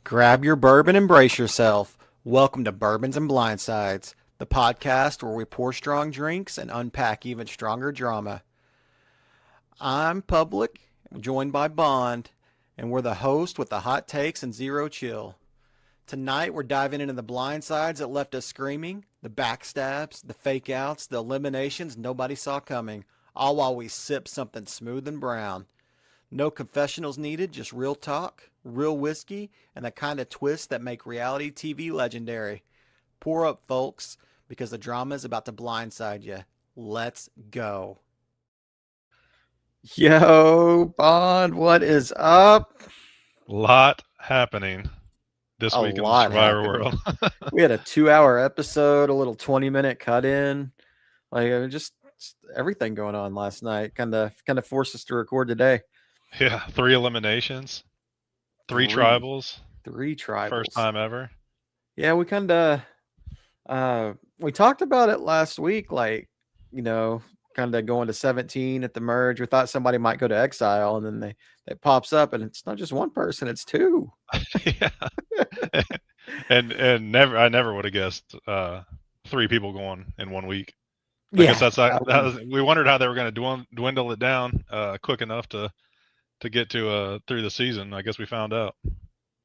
Grab your bourbon and brace yourself. Welcome to Bourbons and Blindsides, the podcast where we pour strong drinks and unpack even stronger drama. I'm Public, joined by Bond, and we're the host with the hot takes and zero chill. Tonight we're diving into the blindsides that left us screaming, the backstabs, the fake outs, the eliminations nobody saw coming, all while we sip something smooth and brown. No confessionals needed, just real talk, real whiskey, and the kind of twists that make reality TV legendary. Pour up, folks, because the drama is about to blindside you. Let's go. Yo, Bond, what is up? Lot happening this week in the Survivor world. We had a 2-hour episode, a little 20-minute cut in. Just everything going on last night. Kind of forced us to record today. Yeah, 3 eliminations, 3 tribals. 3 tribals. First time ever. Yeah, we kind of we talked about it last week, kind of going to 17 at the merge. We thought somebody might go to Exile, and then it pops up, and it's not just one person, it's 2. Yeah. and I never would have guessed 3 people going in 1 week. I guess we wondered how they were going to dwindle it down quick enough to get to through the season. I guess we found out.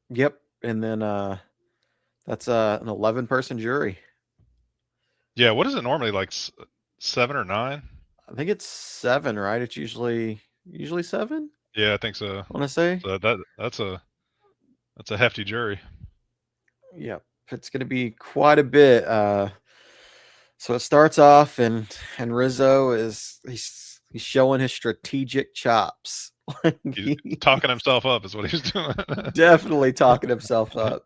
Yep. And then that's an 11-person jury. Yeah, what is it normally, like 7 or 9? I think it's 7, right? It's usually 7. Yeah, I think so. I want to say so that's a hefty jury. Yep, it's going to be quite a bit. So it starts off, and Rizzo he's showing his strategic chops. He's talking himself up is what he's doing. Definitely talking himself up.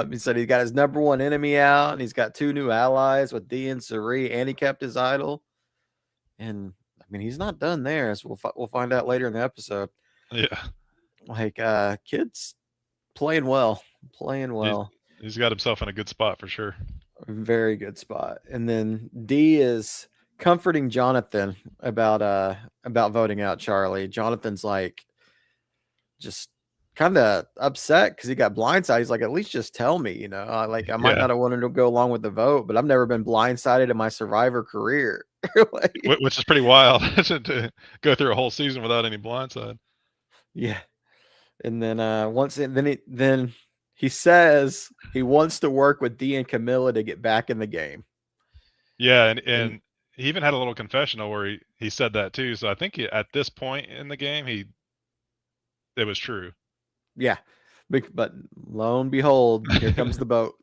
He said he got his number 1 enemy out, and he's got 2 new allies with D and Siree, and he kept his idol. And I mean, he's not done there, as we'll find out later in the episode. Yeah, kids playing well. He's got himself in a good spot for sure. Very good spot. And then D is comforting Jonathan about voting out Charlie. Jonathan's just kind of upset because he got blindsided. He's like, at least just tell me, I might not have wanted to go along with the vote, but I've never been blindsided in my Survivor career. Which is pretty wild to go through a whole season without any blindside. Yeah. And then he says he wants to work with D and Camilla to get back in the game. Yeah, and he even had a little confessional where he said that too. So I think at this point in the game, it was true. Yeah, but lo and behold, here comes the boat.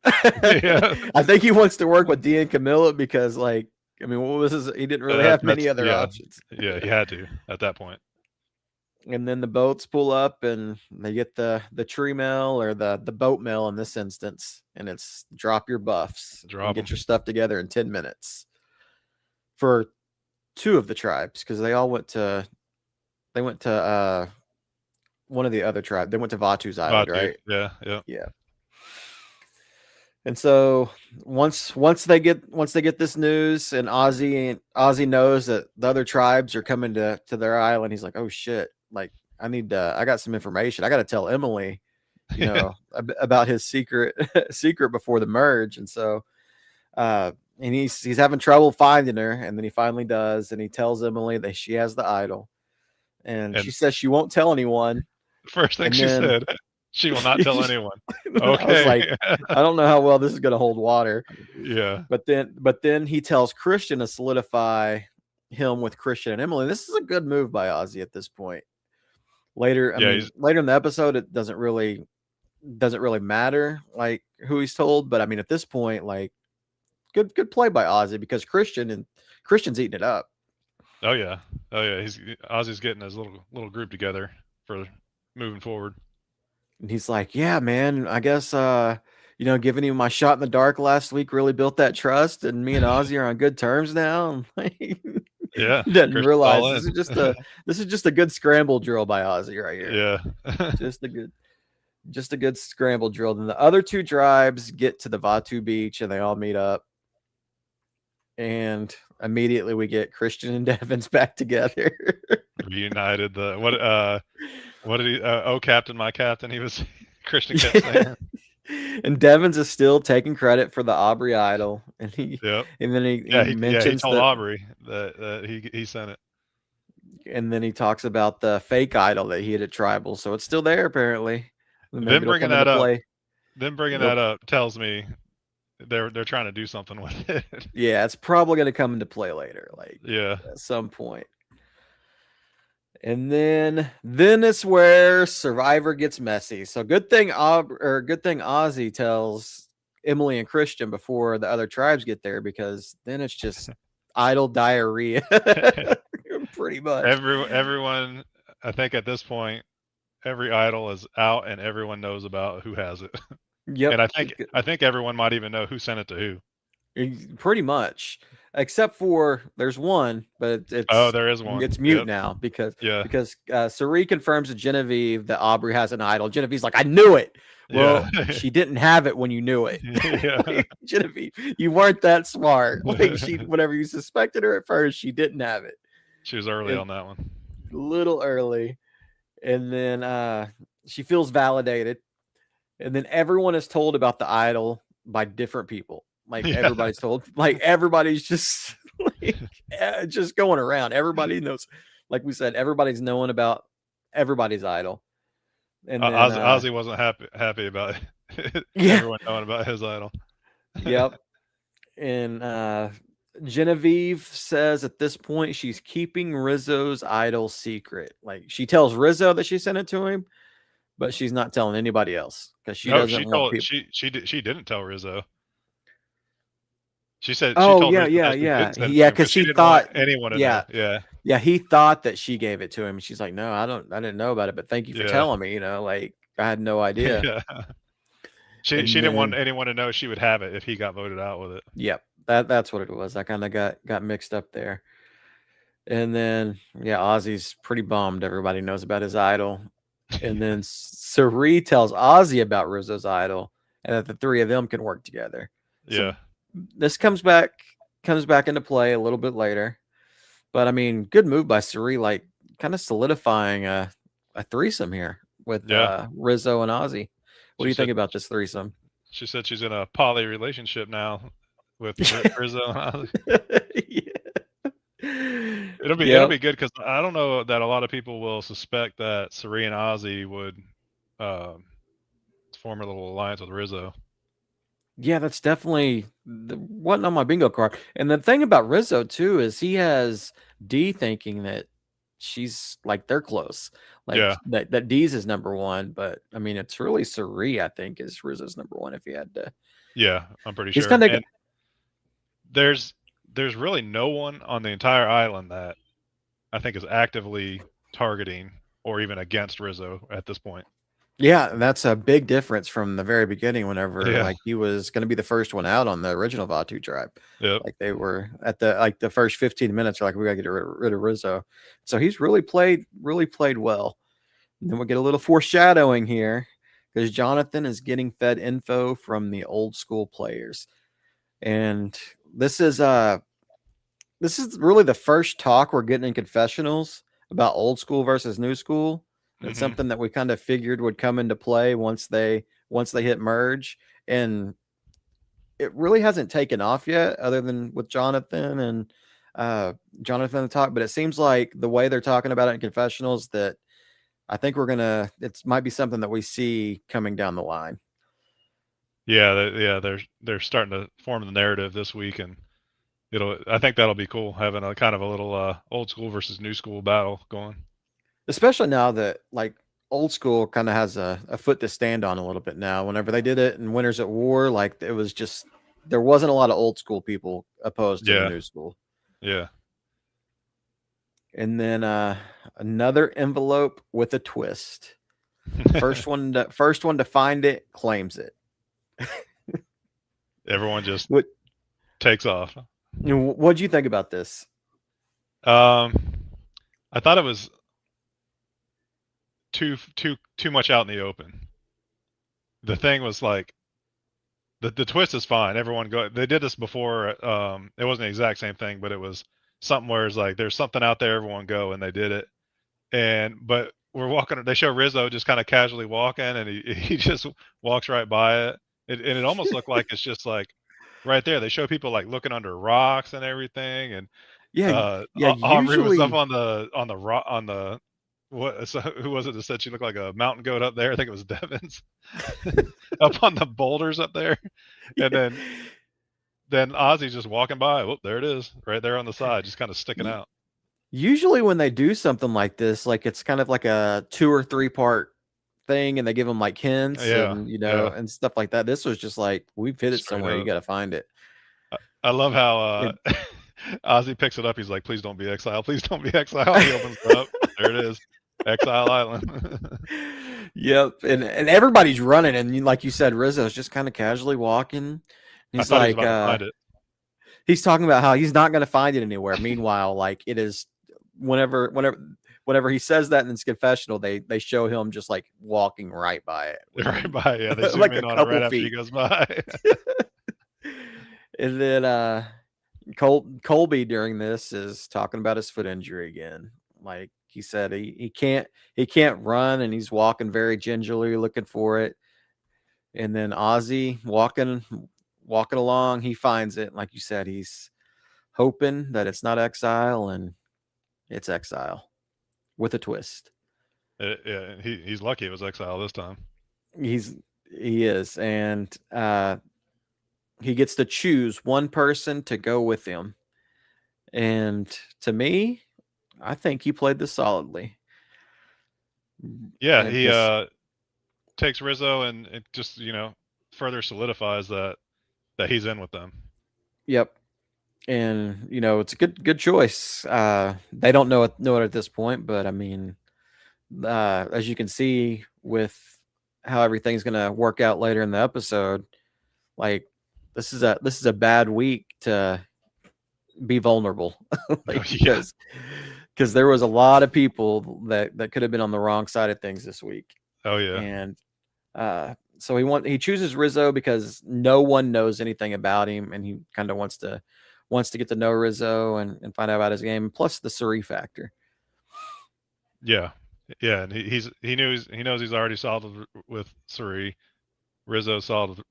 Yeah. I think he wants to work with D and Camilla because, what was his? He didn't really have many other options. Yeah, he had to at that point. And then the boats pull up, and they get the tree mill, or the boat mill in this instance, and it's drop your buffs, get your stuff together in 10 minutes. For 2 of the tribes, because they went to one of the other tribes. They went to Vatu's island, right? Yeah. And so once they get this news, and Ozzy knows that the other tribes are coming to their island, he's like, oh shit, I got some information. I got to tell Emily, about his secret before the merge. And so and he's having trouble finding her, and then he finally does, and he tells Emily that she has the idol, and she says she won't tell anyone. First thing she said, she will not tell anyone. Okay. I was like, I don't know how well this is going to hold water. Yeah. But then he tells Christian to solidify him with Christian and Emily. This is a good move by Ozzy at this point. Later in the episode, it doesn't really matter who he's told, but I mean, at this point, good play by Ozzy, because Christian's eating it up. Oh yeah. Ozzy's getting his little group together for moving forward. And he's like, yeah, man, I guess giving him my shot in the dark last week really built that trust, and me and Ozzy are on good terms now. Yeah. He doesn't realize this is just a good scramble drill by Ozzy right here. Yeah. just a good scramble drill. Then the other 2 tribes get to the Vatu beach, and they all meet up. And immediately we get Christian and Devins back together. Reunited. What did he? Oh, captain, my captain. He was Christian kept saying. And Devins is still taking credit for the Aubrey idol, and Yep. then he He mentions told that, Aubrey that he sent it. and then he talks about the fake idol that he had at Tribal, so it's still there apparently. Maybe Them it'll bringing come into that up. play. Them bringing It'll, that up tells me they're trying to do something with it. yeah, it's probably going to come into play later, like Yeah. at some point. And then it's where Survivor gets messy. So good thing Ozzy tells Emily and Christian before the other tribes get there, because then it's just idol diarrhea. Pretty much. Everyone, I think at this point, every idol is out and everyone knows about who has it. Yep. And I think everyone might even know who sent it to who. Pretty much, except for there's one, but there is one. It's mute now because Siree confirms to Genevieve that Aubrey has an idol. Genevieve's like, I knew it. Well, she didn't have it when you knew it. Like, Genevieve, you weren't that smart. Like, whenever you suspected her at first, she didn't have it. She was early on that one. A little early. And then she feels validated. And then everyone is told about the idol by different people. Like everybody's told. Like everybody's just just going around. Everybody knows. Like we said, everybody's knowing about everybody's idol. And then, Ozzy wasn't happy about it. Everyone knowing about his idol. Yep. And Genevieve says at this point she's keeping Rizzo's idol secret. Like she tells Rizzo that she sent it to him, but she's not telling anybody else because she doesn't want people. She didn't tell Rizzo. She said, "Oh yeah, because she thought anyone to know. Yeah, he thought that she gave it to him. She's like, no, I didn't know about it, but thank you for telling me. You know, like I had no idea. Yeah. She didn't want anyone to know she would have it if he got voted out with it. Yep, that's what it was. I kind of got mixed up there. And then Ozzy's pretty bummed. Everybody knows about his idol. And then Siree tells Ozzy about Rizzo's idol, and that the three of them can work together. So this comes back into play a little bit later. But I mean, good move by Siree, like kind of solidifying a threesome here with Rizzo and Ozzy. What do you think about this threesome? She said she's in a poly relationship now with Rizzo and Ozzy. It'll be good because I don't know that a lot of people will suspect that Siree and Ozzy would form a little alliance with Rizzo. Yeah, that's definitely wasn't on my bingo card. And the thing about Rizzo too is he has D thinking that she's like they're close, like that D's is number one. But I mean, it's really Siree, I think, is Rizzo's number one. If he had to, I'm pretty sure. And there's really no one on the entire island that I think is actively targeting or even against Rizzo at this point. Yeah, that's a big difference from the very beginning. Whenever like he was going to be the first one out on the original Vatu tribe, like they were at the first 15 minutes, like we got to get rid of Rizzo. So he's really played well. And then we'll get a little foreshadowing here because Jonathan is getting fed info from the old school players, and this is really the first talk we're getting in confessionals about old school versus new school. It's something that we kind of figured would come into play once they hit merge, and it really hasn't taken off yet, other than with Jonathan and Jonathan talk. But it seems like the way they're talking about it in confessionals, that I think it might be something that we see coming down the line. They're starting to form the narrative this week, and I think that'll be cool, having a kind of a little old school versus new school battle going. Especially now that like old school kind of has a foot to stand on a little bit now. Whenever they did it in Winners at War, like it was just, there wasn't a lot of old school people opposed to the new school. Yeah. And then another envelope with a twist. First one to find it claims it. Everyone just takes off. What do you think about this? I thought it was too much out in the open. The thing was like the twist is fine. Everyone they did this before. It wasn't the exact same thing, but it was something where it's like there's something out there, everyone go, and they did it. But we're walking. They show Rizzo just kind of casually walking, and he just walks right by it. And it almost looked like it's just like right there. They show people like looking under rocks and everything, and Yeah, yeah. Aubrey was up Usually, on the rock on the what? So who was it that said she looked like a mountain goat up there? I think it was Devins up on the boulders up there, and then Ozzy's just walking by. Oh, there it is, right there on the side, just kind of sticking out. usually when they do something like this, like it's kind of like a 2 or 3 part thing, and they give them like hints Yeah, and yeah, and stuff like that. This was just like, we've hit it straight somewhere. You up. got to find it. I love how And Ozzy picks it up. He's like, "Please don't be exile. Please don't be exile." He opens it up. There it is, Exile Island. yep, and everybody's running, and like you said, Rizzo's just kind of casually walking. I He's thought he was like, about to find it. he's talking about how he's not going to find it anywhere. Meanwhile, like it is, whenever he says that in his confessional, they show him just like walking right by it, Right by, yeah. They zoom like a in on it couple right after he feet. goes by. And then Colby during this is talking about his foot injury again. Like he said, he can't run, and he's walking very gingerly looking for it. And then Ozzy walking along, he finds it. Like you said, he's hoping that it's not Exile, and it's Exile with a twist. Yeah, he's lucky it was Exile this time. He is, and he gets to choose one person to go with him. And to me, I think he played this solidly. Yeah, And he just takes Rizzo and it just further solidifies that he's in with them. yep. And it's a good choice. They don't know it at this point, but I mean, as you can see with how everything's gonna work out later in the episode, like this is a bad week to be vulnerable, like Yeah. because there was a lot of people that could have been on the wrong side of things this week. Oh yeah. And so he chooses Rizzo because no one knows anything about him, and he kind of wants to get to know Rizzo and find out about his game, plus the Siree factor. Yeah. Yeah, and he knows he's already solid with Siree. Rizzo solid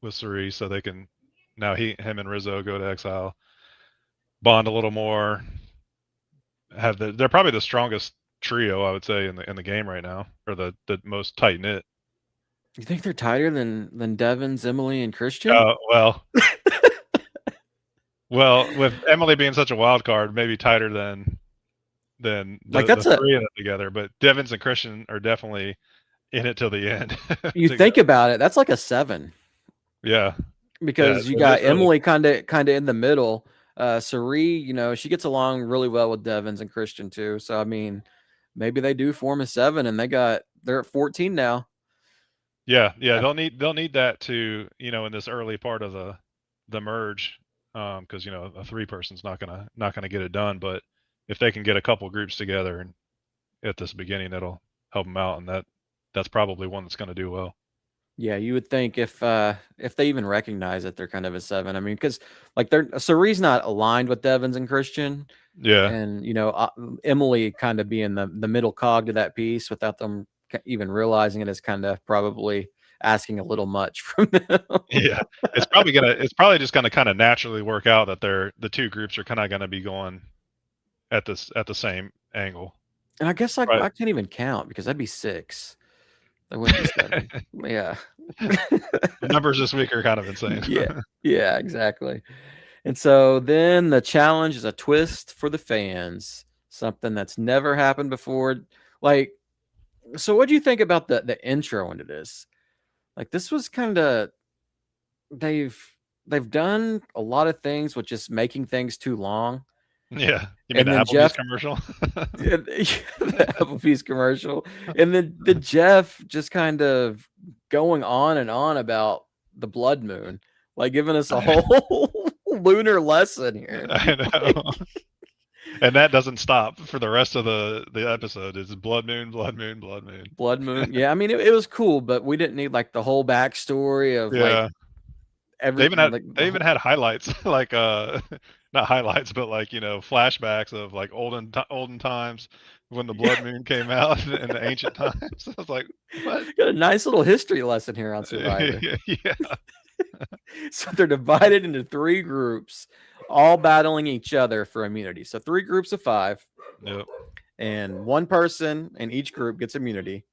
with Siree, so they can now him and Rizzo go to Exile, bond a little more. They're probably the strongest trio, I would say, in the game right now, or the most tight knit. You think they're tighter than Devins, Emily, and Christian? Well, with Emily being such a wild card, maybe tighter than Like the three of them together. But Devins and Christian are definitely in it till the end. you think about it, that's like a 7. Yeah, because you got Emily kind of in the middle. Siree, she gets along really well with Devins and Christian too. So I mean, maybe they do form a 7, and they're at 14 now. Yeah. They'll need that to in this early part of the merge, because a 3-person's not gonna get it done. But if they can get a couple groups together and at this beginning, that'll help them out, and that's probably one that's gonna do well. Yeah, you would think if they even recognize it, they're kind of a 7. I mean, because like Siree's not aligned with Devins and Christian. Yeah. And Emily kind of being the middle cog to that piece without them even realizing it is kind of probably asking a little much from them. Yeah, it's probably just gonna kind of naturally work out that the 2 groups are kind of gonna be going at the same angle. And I guess I can't even count because that'd be 6. That wouldn't be 7. Yeah. The numbers this week are kind of insane. Yeah, exactly. And so then the challenge is a twist for the fans, something that's never happened before. Like, so what do you think about the intro into this? Like, this was kind of they've done a lot of things with just making things too long. Yeah, you mean the Applebee's commercial? The Applebee's commercial, and then the Jeff just kind of going on and on about the blood moon, like giving us a whole lunar lesson here. I know. And that doesn't stop for the rest of the episode. It's blood moon, blood moon, blood moon. Blood moon. Yeah, I mean it was cool, but we didn't need like the whole backstory of like they even had highlights like not highlights, but like flashbacks of like olden times when the blood moon came out in the ancient times. I was like, what? Got a nice little history lesson here on Survivor. Yeah. So they're divided into 3 groups, all battling each other for immunity. So 3 groups of 5. Yep. And 1 person in each group gets immunity.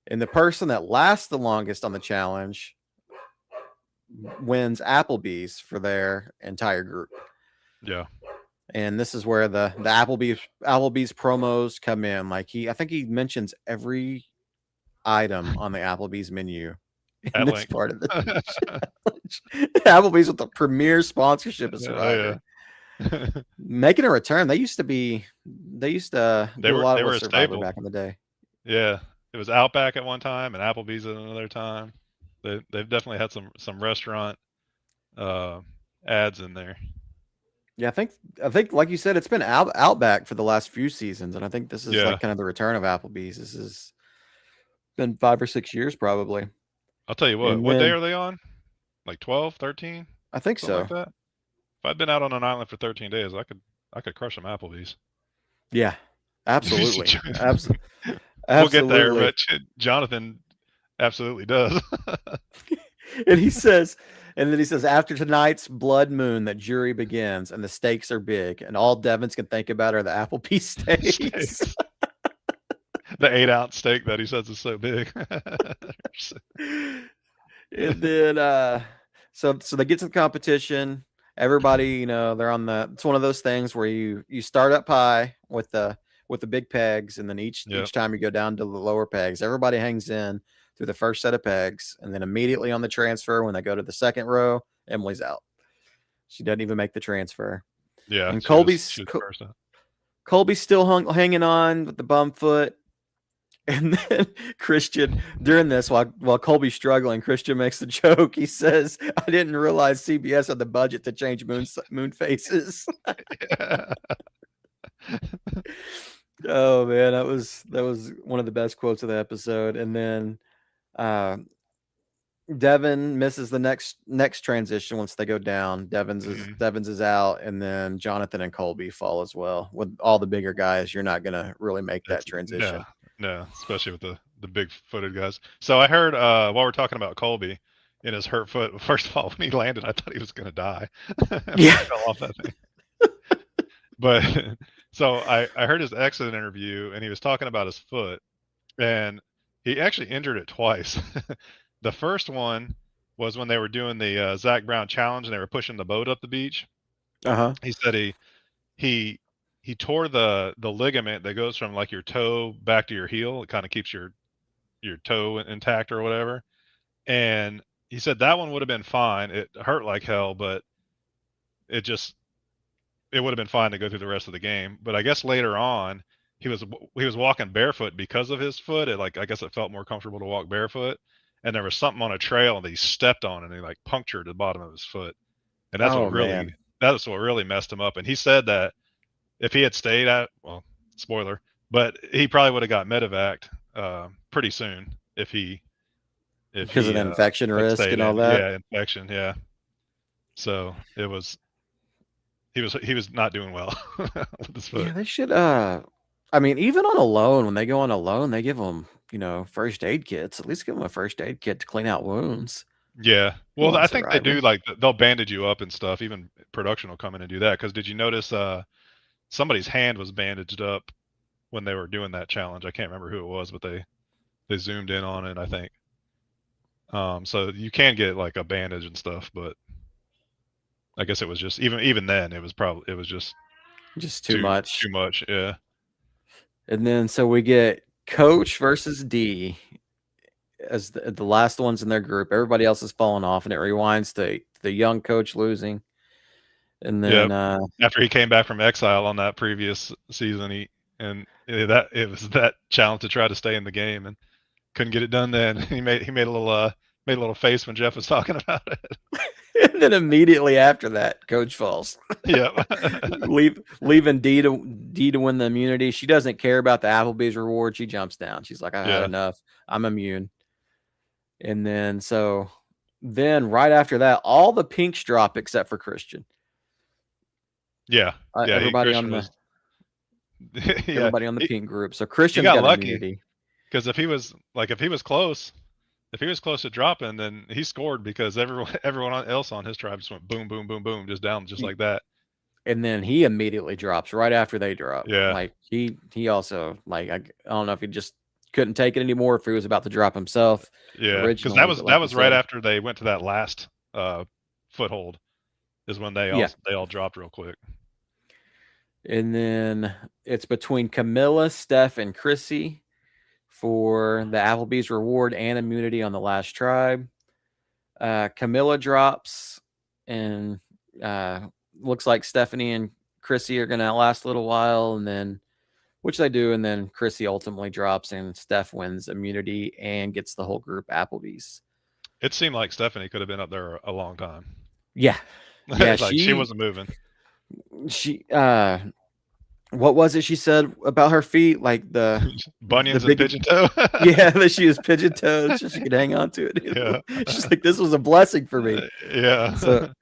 And the person that lasts the longest on the challenge wins Applebee's for their entire group. Yeah. And this is where the Applebee's promos come in. Like I think he mentions every item on the Applebee's menu in this part of the challenge. Applebee's with the premier sponsorship of Survivor. Yeah. Making a return. They used to do a lot of Survivor back in the day. Yeah. It was Outback at one time and Applebee's at another time. They've definitely had some restaurant ads in there. Yeah, I think like you said, it's been Outback for the last few seasons, and I think this is like kind of the return of Applebee's. This has been 5 or 6 years probably. I'll tell you what. What day are they on? Like 12, 13? I think so. Like that. If I'd been out on an island for 13 days, I could crush some Applebee's. Yeah, absolutely. Absolutely. We'll get there, but Jonathan absolutely does. And he says, after tonight's blood moon, that jury begins, and the stakes are big, and all Devins can think about are the Applebee's steaks. The 8-ounce steak that he says is so big. And then, so they get to the competition. Everybody, they're on it's one of those things where you start up high with the big pegs, and then each time you go down to the lower pegs, everybody hangs in through the first set of pegs, and then immediately on the transfer, when they go to the second row, Emily's out. She doesn't even make the transfer. Yeah, and Colby's still hanging on with the bum foot. And then Christian, during this, while Colby's struggling, Christian makes the joke. He says, "I didn't realize CBS had the budget to change moon faces." Yeah. Oh man, that was one of the best quotes of the episode. And then Devin misses the next transition once they go down. Devins is out, and then Jonathan and Colby fall as well. With all the bigger guys, you're not gonna really make that transition. No, especially with the big-footed guys. So I heard while we're talking about Colby in his hurt foot, first of all, when he landed, I thought he was gonna die. Yeah, he fell off that thing. But so I heard his exit interview, and he was talking about his foot, and he actually injured it twice. The first one was when they were doing the Zach Brown challenge, and they were pushing the boat up the beach. He said he tore the ligament that goes from like your toe back to your heel. It kind of keeps your toe intact or whatever. And he said that one would have been fine. It hurt like hell, but it would have been fine to go through the rest of the game. But I guess later on, he was walking barefoot because of his foot. I guess it felt more comfortable to walk barefoot. And there was something on a trail that he stepped on, and he like punctured the bottom of his foot. And that's what really messed him up. And he said that if he had stayed spoiler, but he probably would have got medevaced pretty soon because of the infection risk and all that. Yeah, infection. Yeah. So he was not doing well with his foot. Yeah, they should. I mean, even on a loan, when they go on a loan, they give them first aid kits. At least give them a first aid kit to clean out wounds. Yeah. Well, I think they do, like, they'll bandage you up and stuff. Even production will come in and do that. Because did you notice somebody's hand was bandaged up when they were doing that challenge? I can't remember who it was, but they zoomed in on it, I think. So you can get like a bandage and stuff, but I guess it was just even then it was just too much. Too much, yeah. And then so we get Coach versus D as the last ones in their group. Everybody else has fallen off, and it rewinds to the young Coach losing. And then after he came back from Exile on that previous season, it was that challenge to try to stay in the game and couldn't get it done. Then he made a little face when Jeff was talking about it. And then immediately after that, Coach falls. Yeah, leaving D to win the immunity. She doesn't care about the Applebee's reward. She jumps down. She's like, I had enough. I'm immune. And then right after that, all the pinks drop except for Christian. Yeah, yeah. Everybody on Christian the was. Yeah, everybody on the pink group. So he Christian's got got lucky immunity. because if he was close, if he was close to dropping, then he scored because everyone else on his tribe just went boom, boom, boom, boom, just down just like that. And then he immediately drops right after they drop. Yeah. Like he also like I don't know if he just couldn't take it anymore, if he was about to drop himself Yeah, because originally, but like that you was right said, after they went to that last foothold, is when they yeah. all dropped real quick. And then it's between Camilla, Steph, and Chrissy for the Applebee's reward and immunity on the last tribe. Camilla drops, and looks like Stephanie and Chrissy are going to last a little while, and then which they do, and then Chrissy ultimately drops, and Steph wins immunity and gets the whole group Applebee's. It seemed like Stephanie could have been up there a long time. Yeah, yeah, like she wasn't moving. She what was it she said about her feet? Like the bunions the and pigeon toe. Yeah, that she was pigeon toed, so she could hang on to it. Yeah. She's like, this was a blessing for me. Yeah. So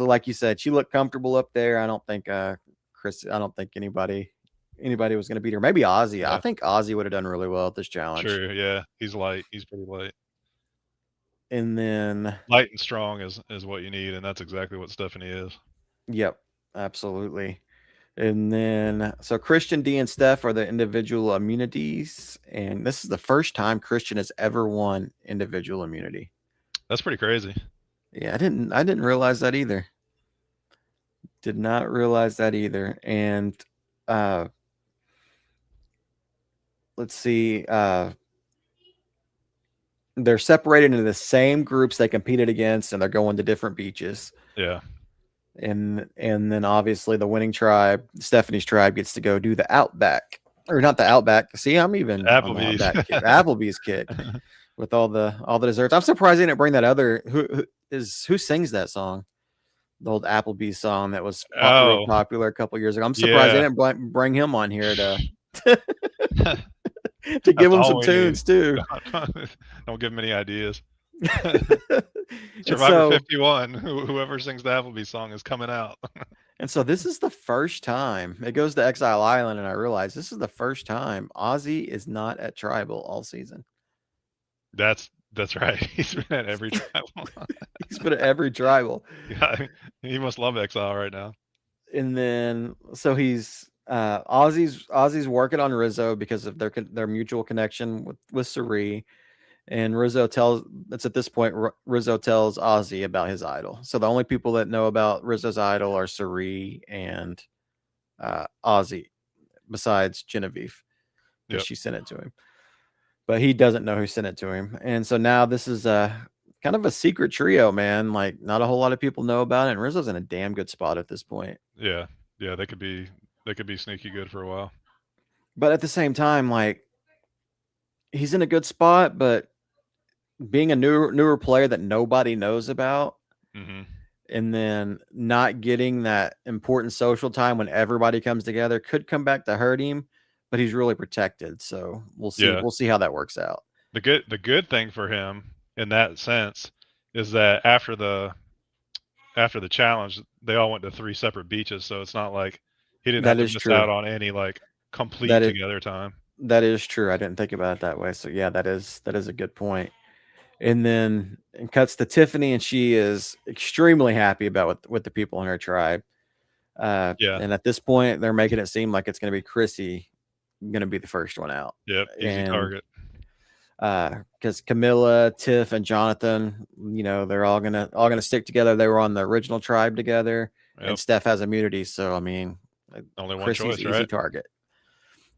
like you said, she looked comfortable up there. I don't think anybody was going to beat her. Maybe Ozzy. Yeah. I think Ozzy would have done really well at this challenge. True. Yeah, he's light. He's pretty light. And then light and strong is what you need, and that's exactly what Stephanie is. Yep, absolutely. And then, so Christian, D, and Steph are the individual immunities, and this is the first time Christian has ever won individual immunity. That's pretty crazy. Yeah, I didn't realize that either. Did not realize that either. And let's see, they're separated into the same groups they competed against, and they're going to different beaches. Yeah. And then obviously the winning tribe, Stephanie's tribe, gets to go do the Outback, or not the Outback. See, I'm even Applebee's. on the Outback kick. Applebee's kick with all the desserts. I'm surprised they didn't bring that other. Who sings that song? The old Applebee's song that was real popular a couple years ago. I'm surprised they didn't bring him on here to to give him some tunes too. Don't give him any ideas. Survivor 51, whoever sings the Applebee's song is coming out. And so this is the first time it goes to Exile Island, and I realize this is the first time Ozzy is not at Tribal all season. That's right. He's been at every Tribal. He's been at every Tribal. Yeah, he must love Exile right now. And then so he's Ozzy's working on Rizzo because of their mutual connection with Siree. And Rizzo tells Ozzy about his idol. So the only people that know about Rizzo's idol are Siree and Ozzy, besides Genevieve, because she sent it to him. But he doesn't know who sent it to him. And so now this is kind of a secret trio, man. Like, not a whole lot of people know about it. And Rizzo's in a damn good spot at this point. Yeah. Yeah, they could be sneaky good for a while. But at the same time, like, he's in a good spot, but being a newer player that nobody knows about, and then not getting that important social time when everybody comes together could come back to hurt him. But he's really protected, so we'll see. Yeah. We'll see how that works out. The good thing for him in that sense is that after the challenge, they all went to 3 separate beaches, so it's not like he didn't have to miss out on any like complete together time. That is true. I didn't think about it that way. So yeah, that is a good point. And then it cuts to Tiffany, and she is extremely happy about what the people in her tribe. And at this point, they're making it seem like it's going to be Chrissy going to be the first one out. Yep, easy target. Because Camilla, Tiff, and Jonathan, they're all gonna stick together. They were on the original tribe together, and Steph has immunity. So I mean, only one Chrissy's choice, easy right? Target.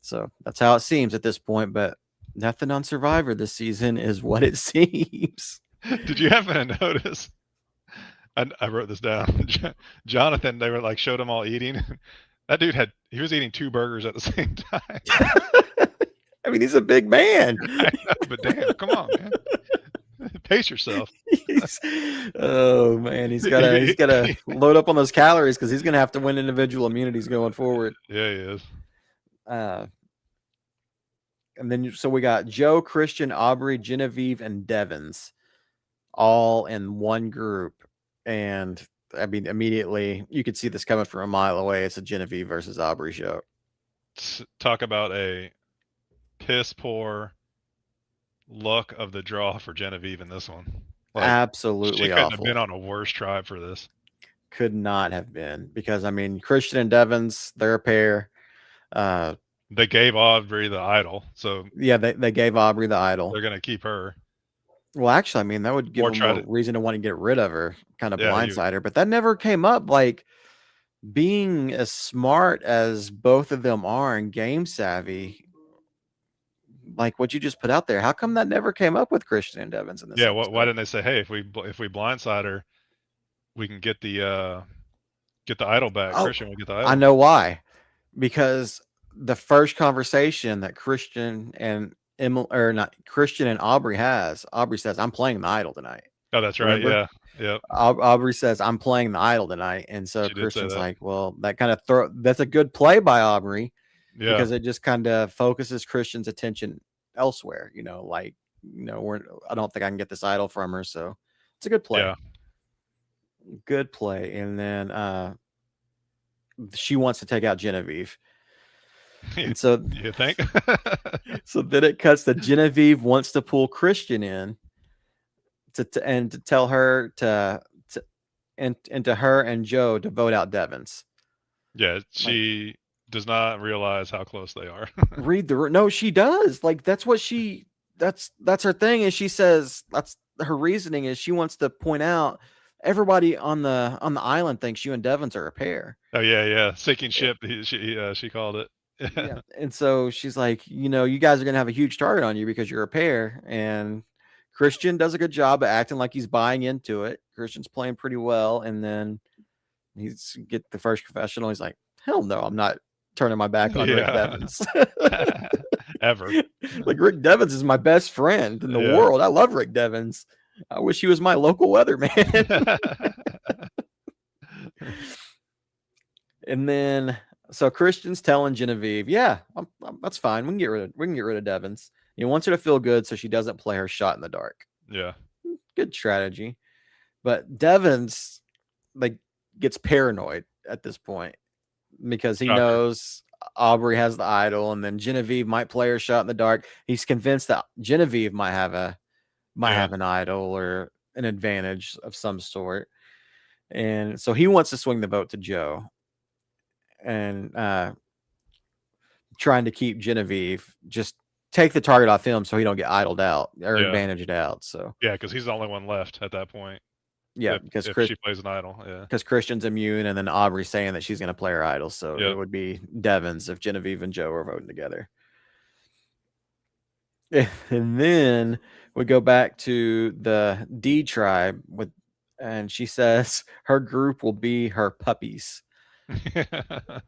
So that's how it seems at this point. But nothing on Survivor this season is what it seems. Did you happen to notice? I wrote this down. Jonathan, they were like showed him all eating. That dude he was eating 2 burgers at the same time. I mean, he's a big man. I know, but damn, come on, man. Pace yourself. Oh man, he's gotta load up on those calories because he's gonna have to win individual immunities going forward. Yeah, he is. And then so we got Joe, Christian, Aubrey, Genevieve, and Devins all in one group. And I mean, immediately you could see this coming from a mile away. It's a Genevieve versus Aubrey show. Talk about a piss poor luck of the draw for Genevieve in this one. Like, Absolutely she couldn't awful. have been on a worse tribe for this. Could not have been, because I mean, Christian and Devins, they're a pair. They gave Aubrey the idol, so yeah, they gave Aubrey the idol. They're gonna keep her. Well, actually, I mean, that would give Or them try a to- reason to want to get rid of her, kind of Yeah, blindside her. But that never came up. Like, being as smart as both of them are and game savvy, like what you just put out there, how come that never came up with Christian and Devins in this Yeah, episode? why didn't they say, hey, if we blindside her, we can get the idol back. Oh, Christian will get the idol. I know why. Because the first conversation that Christian and Christian and Aubrey has, Aubrey says, "I'm playing the idol tonight." Oh, that's right. Remember? Yeah. Yep. Aubrey says, "I'm playing the idol tonight," and so She did say Christian's that. like, "Well, that kind of that's a good play by Aubrey, Yeah. because it just kind of focuses Christian's attention elsewhere. I don't think I can get this idol from her, so it's a good play. Yeah. Good play." And then she wants to take out Genevieve. And so you think? So then it cuts that Genevieve wants to pull Christian in to tell her to her and Joe to vote out Devins. Yeah, she does not realize how close they are. No, she does. Like, that's her thing. And she says that's her reasoning is she wants to point out everybody on the island thinks you and Devins are a pair. Oh yeah. Sinking ship. She called it. Yeah. And so she's like, you guys are going to have a huge target on you because you're a pair. And Christian does a good job of acting like he's buying into it. Christian's playing pretty well. And then he's get the first confessional. He's like, hell no, I'm not turning my back on Rick Devins. Ever. Like, Rick Devins is my best friend in the world. I love Rick Devins. I wish he was my local weatherman. And then, so Christian's telling Genevieve, "Yeah, that's fine. We can get rid of Devins. He wants her to feel good, so she doesn't play her shot in the dark." Yeah, good strategy. But Devins gets paranoid at this point because he knows Aubrey has the idol, and then Genevieve might play her shot in the dark. He's convinced that Genevieve might have an idol or an advantage of some sort, and so he wants to swing the vote to Joe. And trying to keep Genevieve, just take the target off him so he don't get idled out or advantaged out. So because he's the only one left at that point. Yeah, because she plays an idol. Yeah, because Christian's immune, and then Aubrey's saying that she's going to play her idol. So it would be Devins if Genevieve and Joe are voting together. And then we go back to the D tribe and she says her group will be her puppies.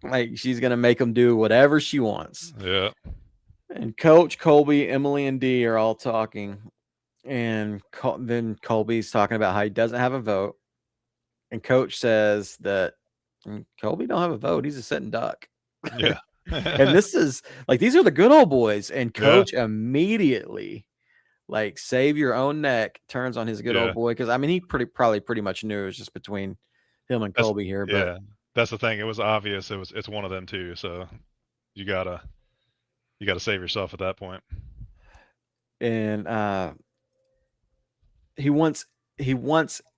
Like, she's gonna make them do whatever she wants. Yeah. And Coach, Colby, Emily, and Dee are all talking, and then Colby's talking about how he doesn't have a vote, and Coach says that Colby don't have a vote. He's a sitting duck. Yeah. And this is like, these are the good old boys, and Coach immediately, like, save your own neck, turns on his good old boy, because I mean, he probably pretty much knew it was just between him and Colby here. But that's the thing. It was obvious. It's one of them too. So you gotta save yourself at that point. And he wants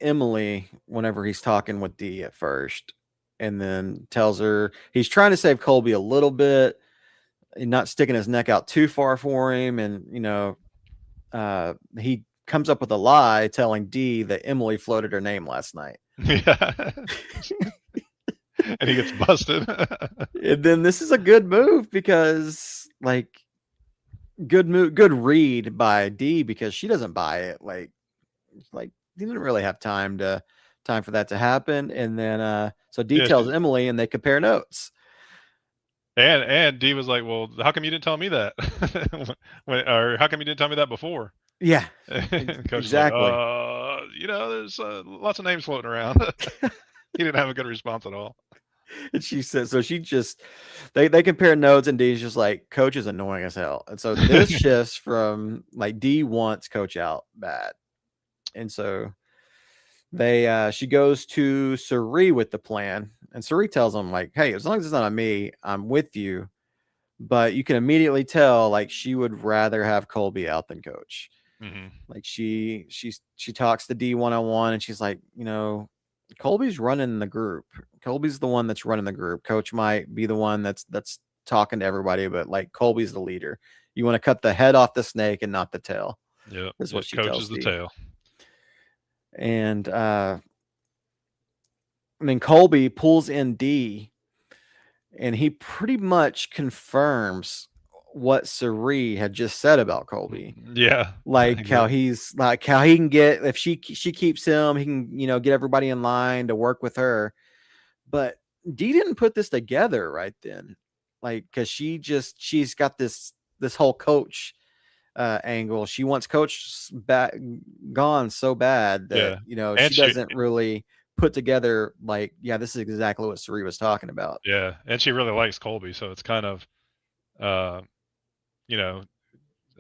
Emily whenever he's talking with Dee at first, and then tells her he's trying to save Colby a little bit, and not sticking his neck out too far for him. And he comes up with a lie telling Dee that Emily floated her name last night. Yeah. And he gets busted. And then this is a good move because, like, good read by Dee, because she doesn't buy it. Like he didn't really have time for that to happen. And then so Dee tells Emily, and they compare notes. And Dee was like, "Well, how come you didn't tell me that? Or how come you didn't tell me that before?" Yeah, exactly. Like, there's lots of names floating around. He didn't have a good response at all. And she says, so she just, they compare notes, and Dee's just like, Coach is annoying as hell. And so this shifts from, like, Dee wants Coach out bad. And so She goes to Siree with the plan, and Siree tells him like, "Hey, as long as it's not on me, I'm with you." But you can immediately tell like she would rather have Colby out than coach. Mm-hmm. Like she talks to D one-on-one, and she's like, Colby's running the group. Colby's the one that's running the group. Coach might be the one that's talking to everybody, but like Colby's the leader. You want to cut the head off the snake and not the tail. Yep. Is what she Coach tells is the D. tail. And then Colby pulls in D, and he pretty much confirms what Siree had just said about Colby. Yeah. Like how he's like how he can get, if she keeps him, he can, get everybody in line to work with her. But Dee didn't put this together right then. Like, cause she's got this whole coach angle. She wants coach back gone so bad that, And she doesn't really put together like, yeah, this is exactly what Siree was talking about. Yeah. And she really likes Colby. So it's kind of,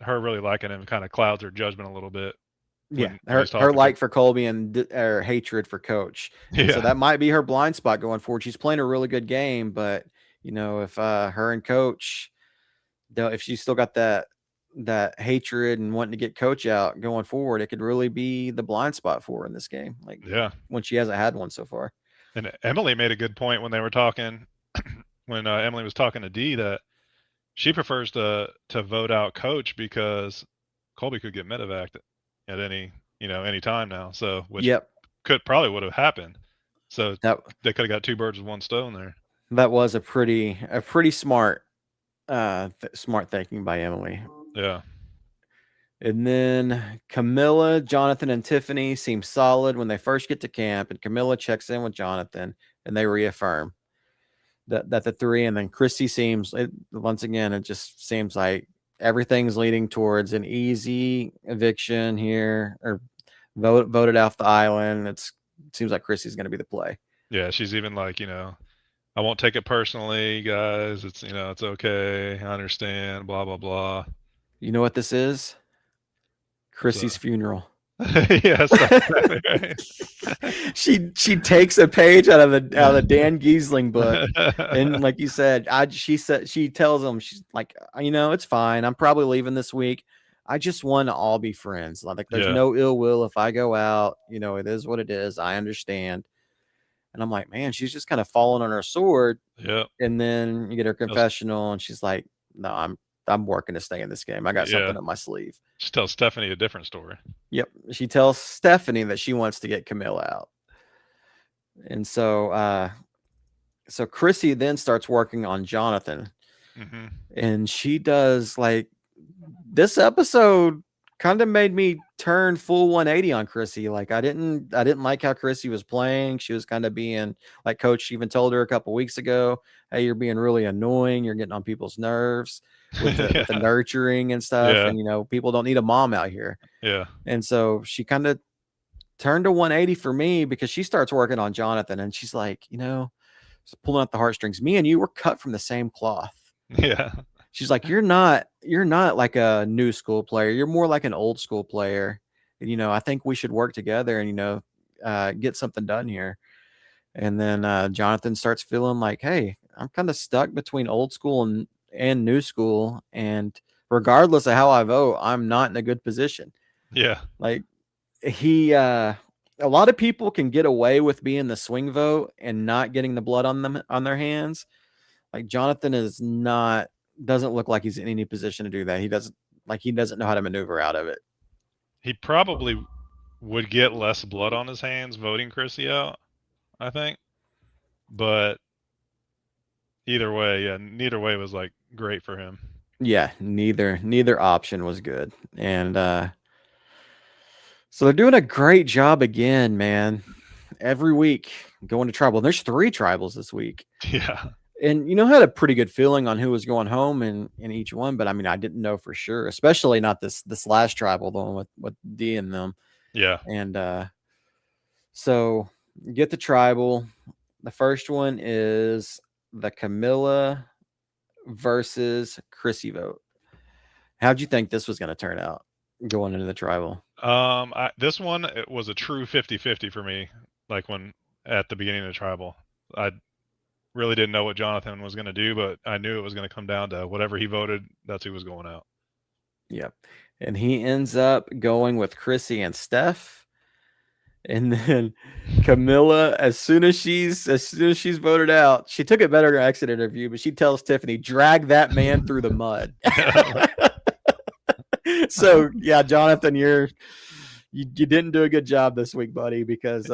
her really liking him kind of clouds her judgment a little bit. Yeah, her like for Colby and her hatred for Coach. And so that might be her blind spot going forward. She's playing a really good game, but if her and Coach, if she's still got that hatred and wanting to get Coach out going forward, it could really be the blind spot for her in this game. Like, when she hasn't had one so far. And Emily made a good point when they were talking, when Emily was talking to Dee, that she prefers to vote out Coach because Colby could get medevaced at any time now. So which probably would have happened. So they could have got two birds with one stone there. That was a pretty smart smart thinking by Emily. Yeah. And then Camilla, Jonathan, and Tiffany seem solid when they first get to camp, and Camilla checks in with Jonathan, and they reaffirm that the three. And then Chrissy once again, it just seems like everything's leading towards an easy eviction here, or voted off the island. It seems like Chrissy's going to be the play. Yeah, she's even like, I won't take it personally, guys. It's it's okay. I understand. Blah blah blah. You know what this is? Chrissy's funeral. Yes. She takes a page out of the Dan Giesling book, and like you said, she tells him, she's like, it's fine. I'm probably leaving this week. I just want to all be friends. Like, there's no ill will if I go out. It is what it is. I understand. And I'm like, man, she's just kind of falling on her sword. Yeah. And then you get her confessional, and she's like, no, I'm working to stay in this game. I got something up my sleeve. She tells Stephanie a different story. Yep. She tells Stephanie that she wants to get Camilla out. And so Chrissy then starts working on Jonathan. Mm-hmm. And she does, like, this episode kind of made me turn full 180 on Chrissy. Like, I didn't like how Chrissy was playing. She was kind of being like, Coach even told her a couple weeks ago, hey, you're being really annoying. You're getting on people's nerves with the nurturing and stuff. Yeah. And, people don't need a mom out here. Yeah. And so she kind of turned to 180 for me, because she starts working on Jonathan, and she's like, pulling out the heartstrings. Me and you were cut from the same cloth. Yeah. She's like, you're not like a new school player. You're more like an old school player. And, I think we should work together and, get something done here. And then Jonathan starts feeling like, hey, I'm kind of stuck between old school and new school. And regardless of how I vote, I'm not in a good position. Yeah. Like, a lot of people can get away with being the swing vote and not getting the blood on their hands. Like, Jonathan doesn't look like he's in any position to do that. He doesn't know how to maneuver out of it. He probably would get less blood on his hands voting Chrissy out, I think. But either way, neither way was like great for him. Yeah, neither option was good. And so they're doing a great job again, man. Every week going to tribal. There's 3 tribals this week. Yeah. And had a pretty good feeling on who was going home in each one, but I mean, I didn't know for sure, especially not this last tribal, the one with D and them. Yeah. And so you get the tribal. The first one is the Camilla versus Chrissy vote. How'd you think this was going to turn out going into the tribal? This one it was a true 50-50 for me. Like when at the beginning of the tribal, I really didn't know what Jonathan was going to do, but I knew it was going to come down to whatever he voted. That's who was going out. Yep. And he ends up going with Chrissy and Steph. And then Camilla, as soon as she's voted out, she took it better in her exit interview, but she tells Tiffany, drag that man through the mud. So yeah, Jonathan, you didn't do a good job this week, buddy, because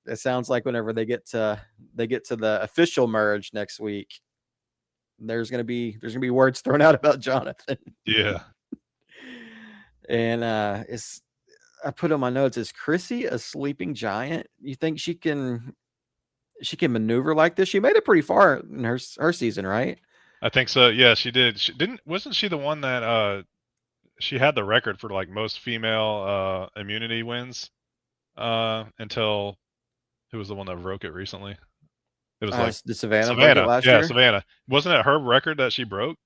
it sounds like whenever they get to the official merge next week, there's gonna be words thrown out about Jonathan. Yeah. And I put on my notes, is Chrissy a sleeping giant? You think she can maneuver like this? She made it pretty far in her season, right? I think so. Yeah, she did. Wasn't she the one that she had the record for like most female immunity wins until who was the one that broke it recently? It was like the Savannah broke it last year. Savannah. Wasn't it her record that she broke?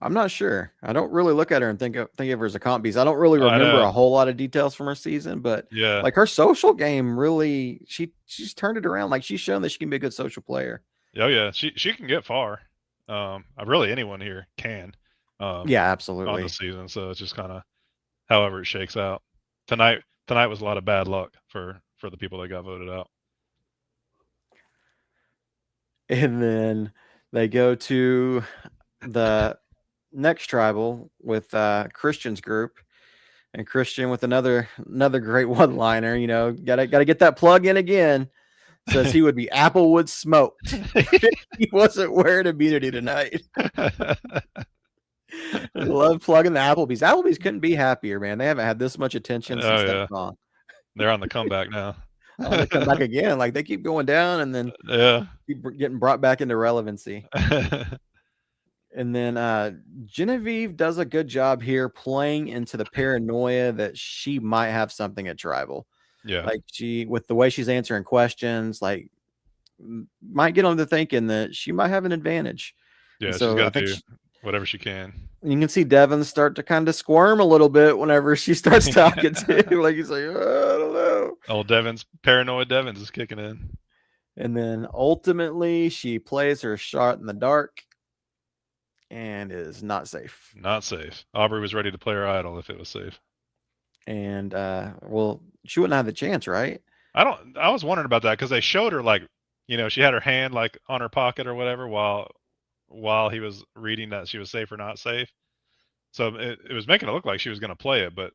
I'm not sure. I don't really look at her and think of her as a comp piece. I don't really remember a whole lot of details from her season, but yeah, like her social game really, she's turned it around. Like she's shown that she can be a good social player. Oh yeah, she can get far. Really anyone here can. Yeah, absolutely. On the season, so it's just kind of however it shakes out. Tonight was a lot of bad luck for the people that got voted out. And then they go to the next tribal with Christian's group, and Christian with another great one-liner. You know, gotta get that plug in again. Says he would be Applewood smoked if he wasn't wearing immunity tonight. I love plugging the Applebee's. Applebee's couldn't be happier, man. They haven't had this much attention since that song. They're on the comeback now. They come back again. Like they keep going down and then keep getting brought back into relevancy. And then Genevieve does a good job here playing into the paranoia that she might have something at tribal. Yeah. Like with the way she's answering questions, like might get on to thinking that she might have an advantage. Yeah, so she's got to do whatever she can. You can see Devin start to kind of squirm a little bit whenever she starts talking to him. Like he's like, oh, I don't know. Old paranoid Devins is kicking in. And then ultimately she plays her shot in the dark and is not safe. Not safe. Aubrey was ready to play her idol if it was safe. And well, she wouldn't have the chance, right? I was wondering about that because they showed her like, you know, she had her hand like on her pocket or whatever while he was reading that she was safe or not safe. So it was making it look like she was going to play it, but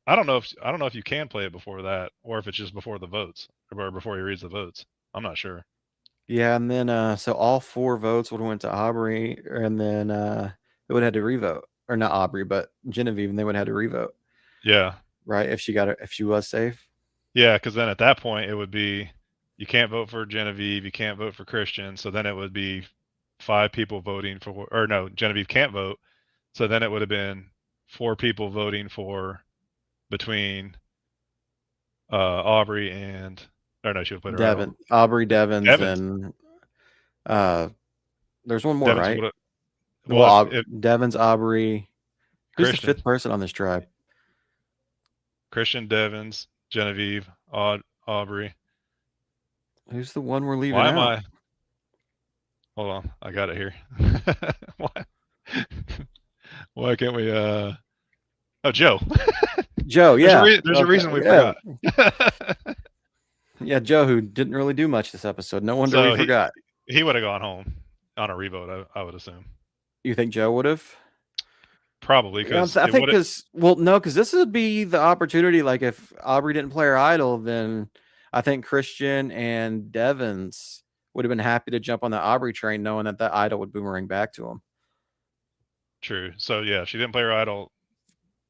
I don't know if you can play it before that or if it's just before the votes or before he reads the votes. I'm not sure. Yeah, and then so all 4 votes would have went to Aubrey, and then it would have had to revote, or not Aubrey, but Genevieve, and they would have had to revote. Yeah. Right. If she was safe. Yeah, because then at that point it would be you can't vote for Genevieve, you can't vote for Christian, so then it would be 5 people voting for, or no, Genevieve can't vote, so then it would have been 4 people voting for between Aubrey and, or no, she would put her Devin, Aubrey, Devins, and there's one more, Devins, right? Devins, Aubrey. Who's Christian. the 5th person on this tribe? Christian, Devins, Genevieve, Aubrey. Who's the one we're leaving out? Why am I? Hold on, I got it here. Why can't we? Oh, Joe. Joe, yeah. There's a reason we forgot. Yeah, Joe, who didn't really do much this episode. No wonder we forgot. He would have gone home on a revote, I would assume. You think Joe would have? Probably, because I think because this would be the opportunity. Like if Aubrey didn't play her idol, then I think Christian and Devins would have been happy to jump on the Aubrey train, knowing that idol would boomerang back to him. True. So yeah, if she didn't play her idol,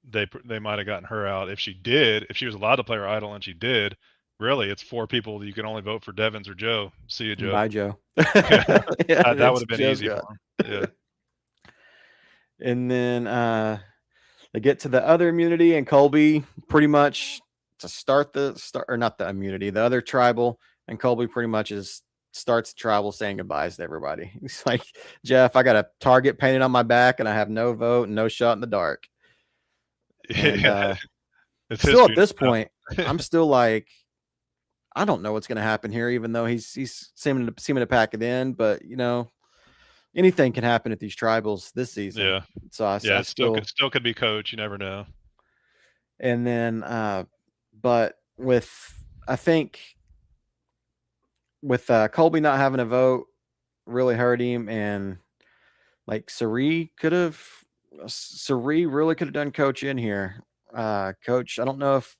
they might have gotten her out. If she was allowed to play her idol and she did, really, it's 4 people. You can only vote for Devins or Joe. See you, Joe. Bye, Joe. That would have been Joe's easy for him. Yeah. And then they get to the other immunity, and Colby pretty much to start or not the immunity, the other tribal, and Colby pretty much starts the tribal saying goodbyes to everybody. He's like, Jeff, I got a target painted on my back, and I have no vote and no shot in the dark. And, yeah. It's still history at this now. point, I'm still like, I don't know what's going to happen here, even though he's seeming to pack it in. But anything can happen at these tribals this season. Yeah. So I Yeah, it still still could be coach. You never know. and then but I think with Colby not having a vote really hurt him, and like Siree really could have done coach in here. Coach, I don't know if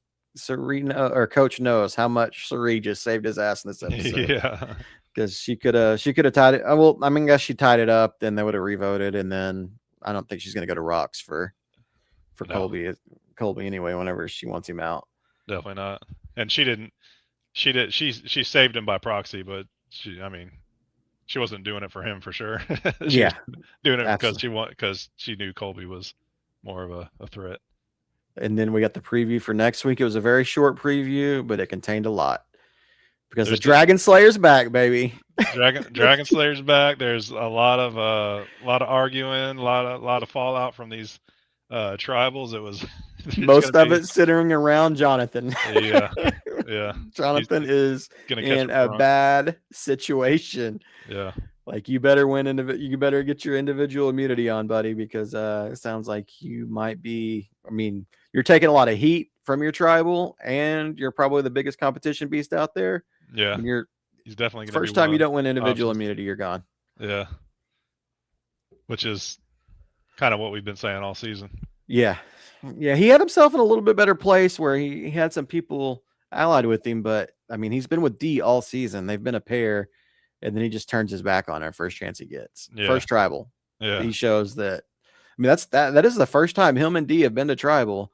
or coach knows how much Siree just saved his ass in this episode. Yeah. Because she could have tied it. Well, I mean, I guess she tied it up, then they would have revoted, and then I don't think she's gonna go to Rocks for No. Colby anyway, whenever she wants him out. Definitely not. And she didn't. She saved him by proxy, but she wasn't doing it for him for sure. She was doing it because she knew Colby was more of a threat. And then we got the preview for next week. It was a very short preview, but it contained a lot because the Dragon Slayer's back, baby. Dragon Slayer's back. There's a lot of arguing, a lot of fallout from these tribals. It was most of it centering around Jonathan. Yeah. Jonathan is in a bad situation. Yeah. Like you better get your individual immunity on, buddy, because it sounds like you might be. I mean, you're taking a lot of heat from your tribal, and you're probably the biggest competition beast out there. Yeah, he's definitely first time you don't win individual immunity, you're gone. Yeah, which is kind of what we've been saying all season. Yeah, he had himself in a little bit better place where he had some people allied with him, but I mean, he's been with D all season. They've been a pair, and then he just turns his back on her first chance he gets. Yeah. First tribal. Yeah, he shows that. I mean, that is the first time him and D have been to tribal,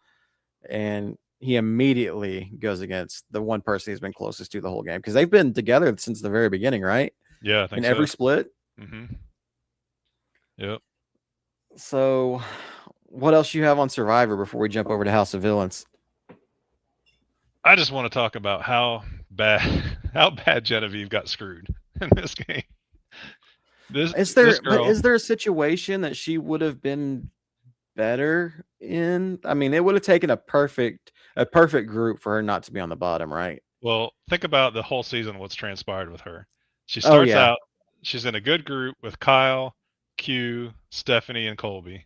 and he immediately goes against the one person he's been closest to the whole game, because they've been together since the very beginning, right? Yeah, I think in every split. Mm-hmm. Yep. So, what else you have on Survivor before we jump over to House of Villains? I just want to talk about how bad Genevieve got screwed in this game. Is there a situation that she would have been better in? I mean, it would have taken a perfect group for her not to be on the bottom, right? Well, think about the whole season, what's transpired with her. She starts out, she's in a good group with Kyle, Q, Stephanie, and Colby.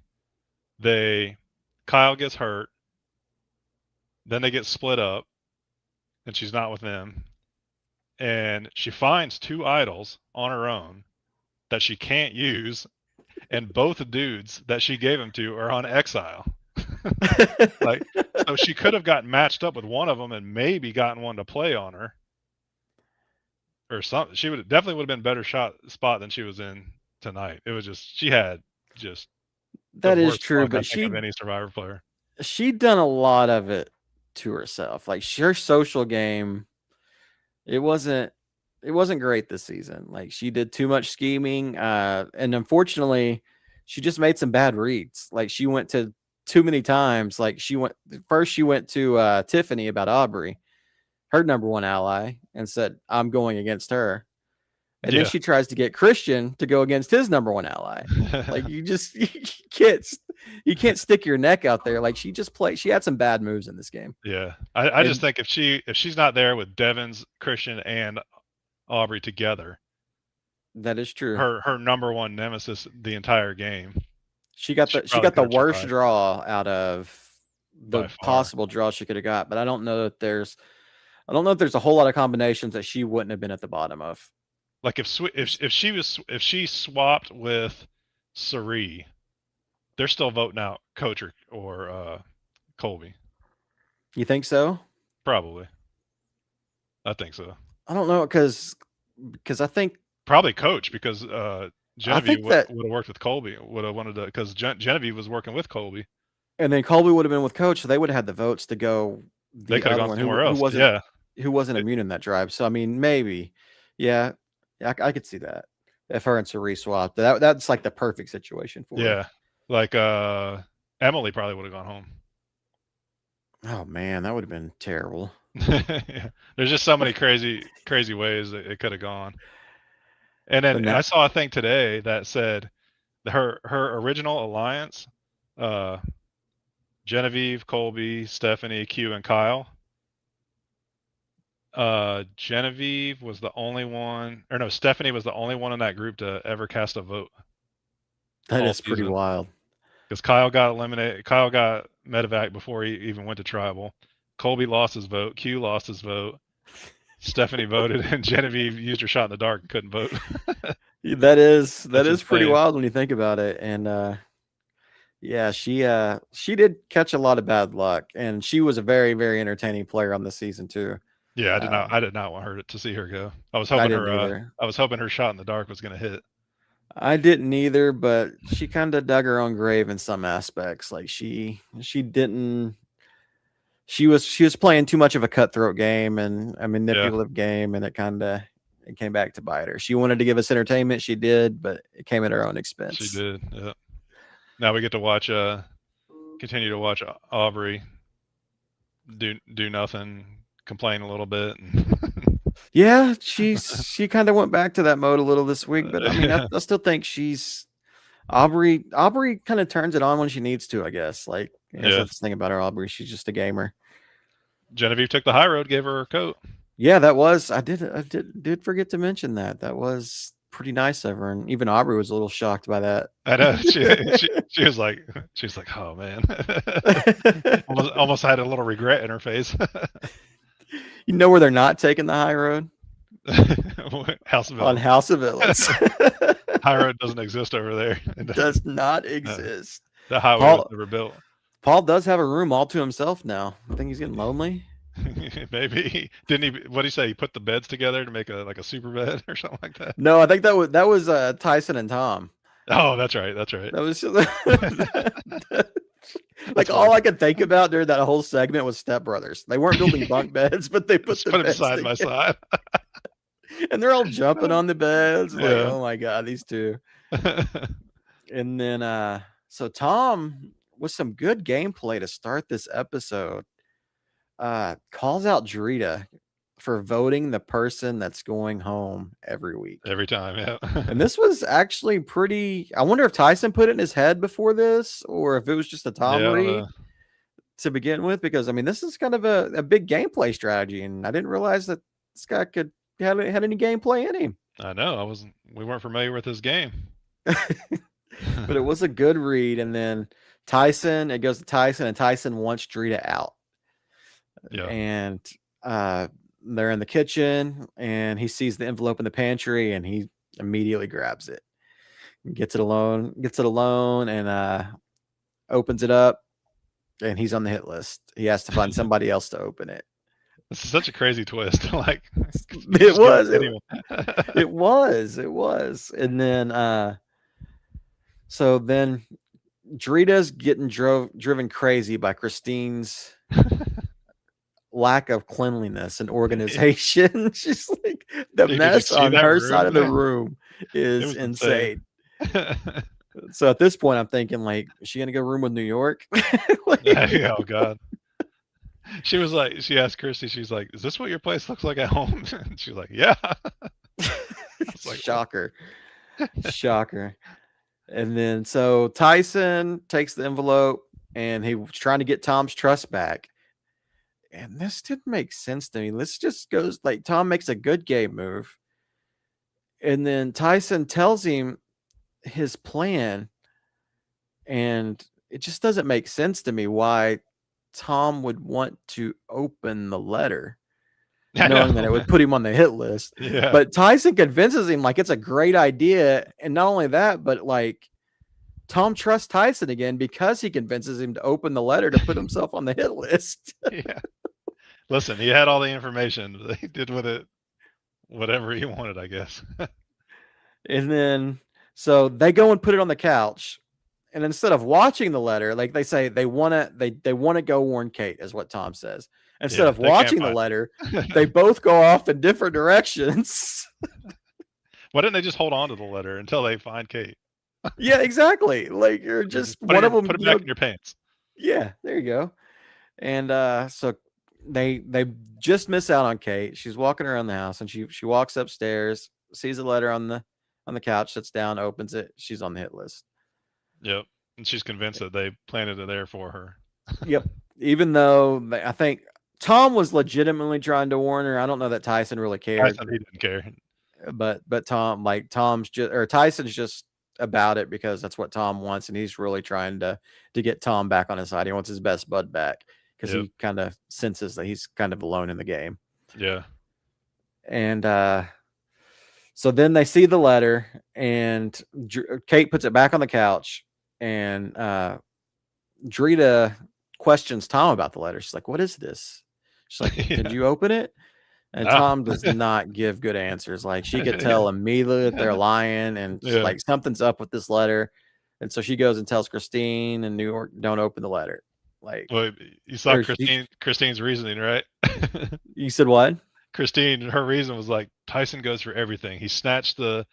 Kyle gets hurt, then they get split up, and she's not with them. And she finds 2 idols on her own that she can't use, and both dudes that she gave them to are on Exile. So she could have gotten matched up with one of them and maybe gotten one to play on her or something. She definitely would have been better spot than she was in tonight. It was just, she had just that is true, but of any Survivor player. She'd done a lot of it to herself. Like her social game, it wasn't great this season. Like she did too much scheming, and unfortunately, she just made some bad reads. Like she went to too many times. Like she went to Tiffany about Aubrey, her number one ally, and said, "I'm going against her." And then she tries to get Christian to go against his number one ally. Like you can't stick your neck out there. Like she had some bad moves in this game. Yeah. I just think if she's not there with Devins, Christian, and Aubrey together, that is true. Her number one nemesis the entire game. She got the worst draw out of the possible draw she could have got, but I don't know if there's a whole lot of combinations that she wouldn't have been at the bottom of. Like if she swapped with Siree, they're still voting out Coach or Colby. You think so? Probably. I think so. I don't know, because I think probably Coach, because Genevieve would have worked with Colby. Would have wanted to, because Genevieve was working with Colby, and then Colby would have been with Coach, so they would have had the votes to go. They could have gone somewhere else. Who wasn't immune in that drive. So I mean, maybe, yeah, I could see that if her and Siree swapped. That's like the perfect situation for her. Yeah, like Emily probably would have gone home. Oh man, that would have been terrible. Yeah. There's just so many crazy ways that it could have gone. And then I saw a thing today that said her original alliance Genevieve, Colby, Stephanie, Q, and Kyle. Genevieve was the only one, or no, Stephanie was the only one in that group to ever cast a vote That all is pretty season. wild. Because Kyle got eliminated. Kyle got medevac before he even went to tribal. Colby lost his vote. Q lost his vote. Stephanie voted, and Genevieve used her shot in the dark and couldn't vote. That is That's pretty insane. wild when you think about it. And yeah, she did catch a lot of bad luck, and she was a very, very entertaining player on this season too. Yeah, Um, I did not want her to see her go. I was I hoping didn't either. her shot in the dark was going to hit. I didn't either, but she kind of dug her own grave in some aspects. Like she didn't. She was playing too much of a cutthroat game and a manipulative game, and it came back to bite her. She wanted to give us entertainment, she did, but it came at her own expense. She did. Yeah. Now we get to watch. Continue to watch Aubrey do nothing, complain a little bit. Yeah, she kind of went back to that mode a little this week, but I mean, I still think she's Aubrey. Aubrey kind of turns it on when she needs to, I guess. Like, that's the thing about her, Aubrey. She's just a gamer. Genevieve took the high road, gave her coat. Yeah, that was. I did forget to mention that. That was pretty nice of her, and even Aubrey was a little shocked by that. I know. She was like, oh man, almost had a little regret in her face. You know where they're not taking the high road? House of On House of Villains. High road doesn't exist over there. It does not exist. The highway was never built. Paul does have a room all to himself now. I think he's getting lonely. Maybe didn't he? What did he say? He put the beds together to make a super bed or something like that. No, I think that was Tyson and Tom. Oh, that's right. That was like all I could think about during that whole segment was Step Brothers. They weren't building bunk beds, but they put them side by side, and they're all jumping on the beds. Like, oh my god, these two. And then so Tom, with some good gameplay to start this episode, calls out Drita for voting the person that's going home every week. Every time, yeah. And this was actually pretty. I wonder if Tyson put it in his head before this, or if it was just a Tom read to begin with, because I mean, this is kind of a big gameplay strategy, and I didn't realize that this guy had any gameplay in him. I know. We weren't familiar with his game. But it was a good read, and then it goes to Tyson, and Tyson wants Drita out. Yeah. And they're in the kitchen, and he sees the envelope in the pantry, and he immediately grabs it, gets it alone, and opens it up, and he's on the hit list. He has to find somebody else to open it. This is such a crazy twist. Like it was. And then so then Drita's getting driven crazy by Christine's lack of cleanliness and organization. She's like, the mess on her side of the room is insane. So at this point, I'm thinking, like, is she gonna go room with New York? Oh god. She was like, she asked Chrissy, she's like, is this what your place looks like at home? And she's like, yeah. Like, shocker. And then so Tyson takes the envelope, and he was trying to get Tom's trust back. And this didn't make sense to me. This just goes like, Tom makes a good game move, and then Tyson tells him his plan, and it just doesn't make sense to me why Tom would want to open the letter, knowing that it would put him on the hit list. Yeah. But Tyson convinces him like it's a great idea, and not only that, but like, Tom trusts Tyson again because he convinces him to open the letter to put himself on the hit list. Yeah. Listen, he had all the information. He did with it whatever he wanted, I guess. And then so they go and put it on the couch, and instead of watching the letter, like they say, they want to go warn Kate, is what Tom says. Instead of watching the letter, they both go off in different directions. Why didn't they just hold on to the letter until they find Kate? Yeah, exactly. Like, you're just one of them. Put it back in your pants. Yeah, there you go. And so they just miss out on Kate. She's walking around the house, and she walks upstairs, sees a letter on the couch, sits down, opens it. She's on the hit list. Yep. And she's convinced that they planted it there for her. Yep. Even though I think Tom was legitimately trying to warn her. I don't know that Tyson really cared. Tyson, he didn't care. But Tom's just, or Tyson's just about it because that's what Tom wants, and he's really trying to get Tom back on his side. He wants his best bud back because he kind of senses that he's kind of alone in the game. Yeah. And so then they see the letter, and Kate puts it back on the couch, and Drita questions Tom about the letter. She's like, "What is this?" She's like, "Did you open it?" And Tom does not give good answers. Like, she could tell immediately that they're lying, and like something's up with this letter. And so she goes and tells Christine in New York, "Don't open the letter." Like, well, you saw Christine's reasoning, right? You said what? Christine, her reason was like, Tyson goes for everything. He snatched the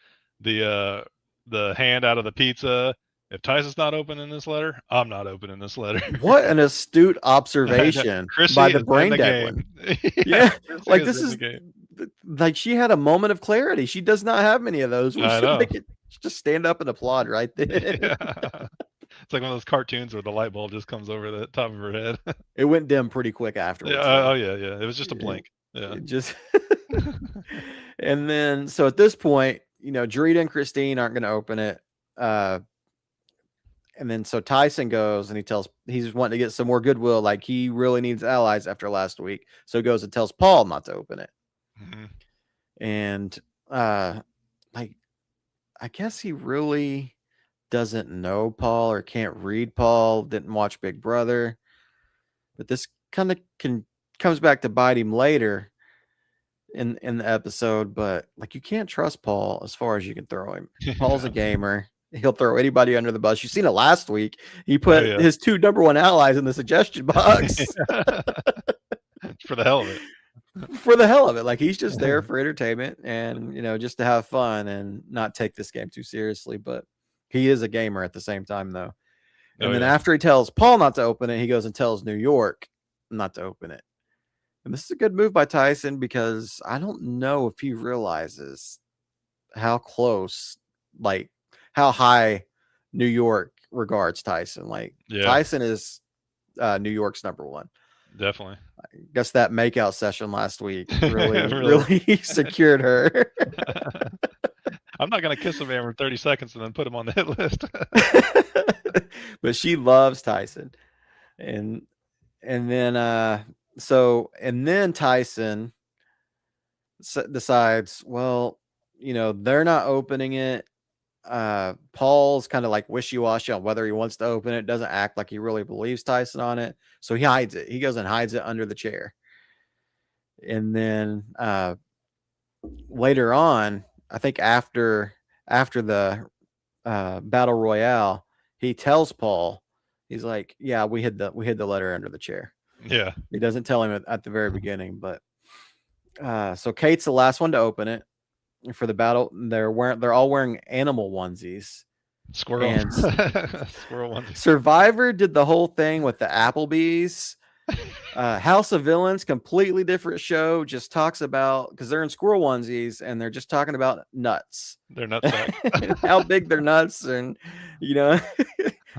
hand out of the pizza. If Tyson's not opening this letter, I'm not opening this letter. What an astute observation by the brain dead one. Yeah, like this is like she had a moment of clarity. She does not have many of those. We should make it just stand up and applaud right there. Yeah. It's like one of those cartoons where the light bulb just comes over the top of her head. It went dim pretty quick afterwards. Oh yeah. It was just a blink. Yeah. Just and then so at this point, Drita and Christine aren't going to open it. And then so Tyson goes and he's wanting to get some more goodwill. Like, he really needs allies after last week. So he goes and tells Paul not to open it. Mm-hmm. And like, I guess he really doesn't know Paul or can't read Paul, didn't watch Big Brother. But this kind of comes back to bite him later in the episode. But like, you can't trust Paul as far as you can throw him. Paul's a gamer. He'll throw anybody under the bus. You've seen it last week. He put his 2 number 1 allies in the suggestion box. For the hell of it. For the hell of it. Like, he's just there for entertainment and, just to have fun and not take this game too seriously. But he is a gamer at the same time, though. And then after he tells Paul not to open it, he goes and tells New York not to open it. And this is a good move by Tyson, because I don't know if he realizes how close, like, how high New York regards Tyson. Like, Tyson is New York's number 1. Definitely. I guess that makeout session last week really secured her. I'm not going to kiss a man for 30 seconds and then put him on the hit list. But she loves Tyson. And then Tyson decides, well, they're not opening it. Paul's kind of like wishy-washy on whether he wants to open it. Doesn't act like he really believes Tyson on it, so he hides it. He goes and hides it under the chair. And then later on, I think after the battle royale, he tells Paul, he's like, "Yeah, we hid the letter under the chair." Yeah, he doesn't tell him at the very beginning, but so Kate's the last one to open it. For the battle, they're all wearing animal onesies. Squirrel. Squirrel onesie. Survivor did the whole thing with the Applebee's. House of Villains, completely different show, just talks about, because they're in squirrel onesies and they're just talking about nuts. They're nuts. How big their nuts, and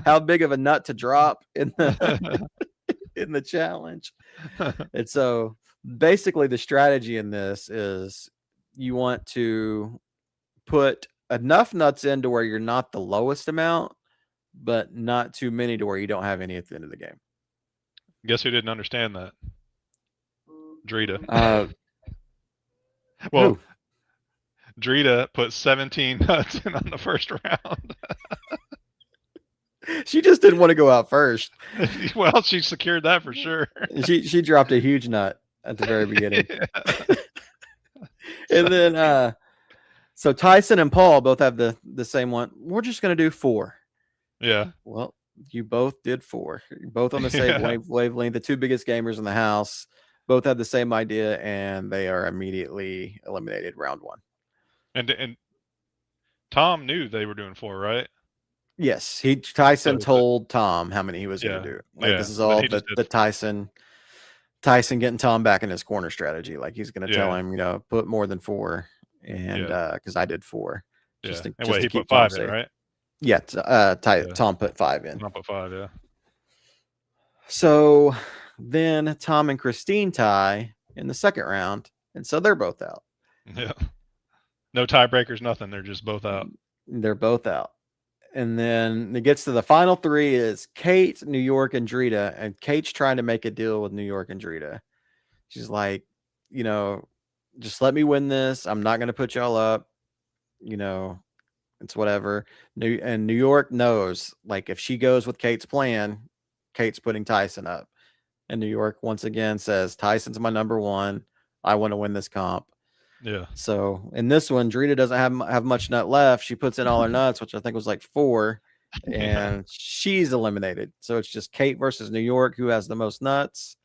how big of a nut to drop in the in the challenge. And so basically the strategy in this is, you want to put enough nuts in to where you're not the lowest amount, but not too many to where you don't have any at the end of the game. Guess who didn't understand that? Drita. Well, Drita put 17 nuts in on the first round. She just didn't want to go out first. Well, she secured that for sure. She dropped a huge nut at the very beginning. And then so Tyson and Paul both have the same one. We're just going to do 4. Yeah. Well, you both did 4. You're both on the same wavelength. The 2 biggest gamers in the house both had the same idea, and they are immediately eliminated round 1. And Tom knew they were doing 4, right? Yes, Tyson told Tom how many he was going to do. Like, this is all the Tyson getting Tom back in his corner strategy. Like, he's going to tell him, put more than 4, and because I did 4. Just to he put 5 in, right? Yeah, Tom put 5 in. Tom put 5, yeah. So then Tom and Christine tie in the second round, and so they're both out. Yeah. No tiebreakers, nothing. They're just both out. They're both out. And then it gets to the final three is Kate, New York, and Drita. And Kate's trying to make a deal with New York and Drita. She's like, just let me win this. I'm not going to put y'all up. It's whatever. New York knows, like, if she goes with Kate's plan, Kate's putting Tyson up. And New York once again says, Tyson's my number one. I want to win this comp. Yeah. So in this one, Drita doesn't have much nut left. She puts in all her nuts, which I think was like 4, and she's eliminated. So it's just Kate versus New York, who has the most nuts.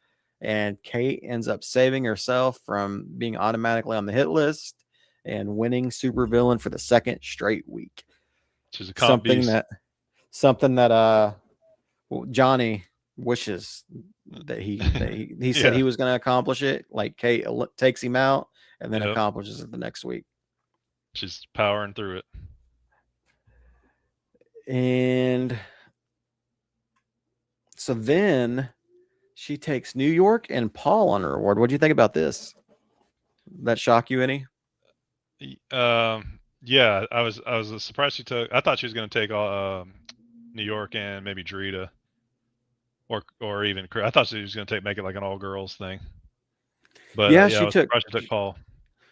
And Kate ends up saving herself from being automatically on the hit list and winning supervillain for the second straight week. She's a comp beast. Something that Johnny wishes that he said he was going to accomplish it. Like Kate takes him out and then accomplishes it the next week. She's powering through it. And so then she takes New York and Paul on her award. What do you think about this? That shock you any? Yeah, I was surprised she took. I thought she was going to take New York and maybe Drita, or even I thought she was going to make it like an all girls thing. But she took Paul.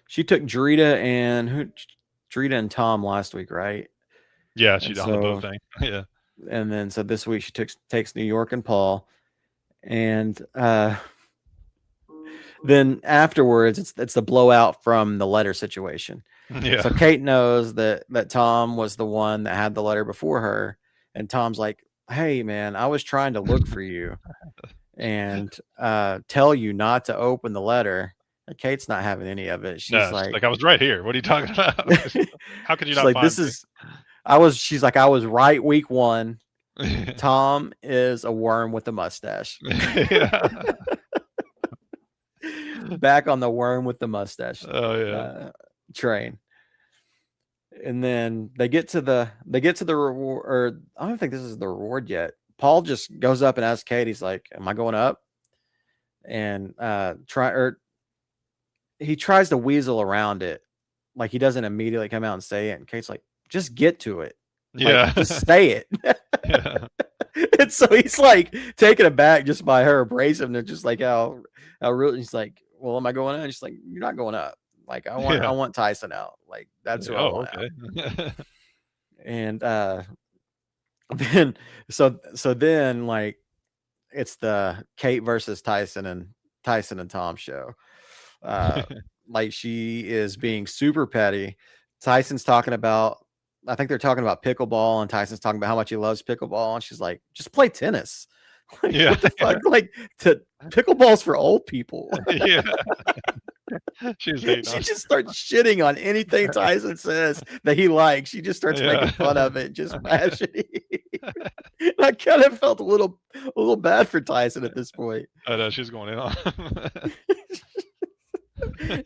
She took Drita and Tom last week, right? Yeah, she on the boat thing. Yeah. And then so this week she takes New York and Paul, and then afterwards it's the blowout from the letter situation. Yeah. So Kate knows that Tom was the one that had the letter before her, and Tom's like, "Hey man, I was trying to look for you and tell you not to open the letter." And Kate's not having any of it. She's like, I was right here. What are you talking about? How could you not like, find me? She's like, I was right week 1. Tom is a worm with a mustache. Back on the worm with the mustache train. And then they get to the reward, or I don't think this is the reward yet. Paul just goes up and asks Kate, he's like, am I going up? And he tries to weasel around it. Like, he doesn't immediately come out and say it. And Kate's like, just get to it. Yeah. Like, just say it. Yeah. And so he's like taken aback just by her abrasiveness, just like how really he's like, well, am I going up? And she's like, you're not going up. Like, I want Tyson out. Like, that's who I want out. And then like it's the Kate versus Tyson and Tom show. Like, she is being super petty. Tyson's talking about, I think they're talking about pickleball, and Tyson's talking about how much he loves pickleball, and she's like, just play tennis. Like, what the fuck? Like, pickleball's for old people. Yeah. She just starts shitting on anything Tyson says that he likes. She just starts making fun of it, just bashing it. I kind of felt a little bad for Tyson at this point. I know, she's going in on.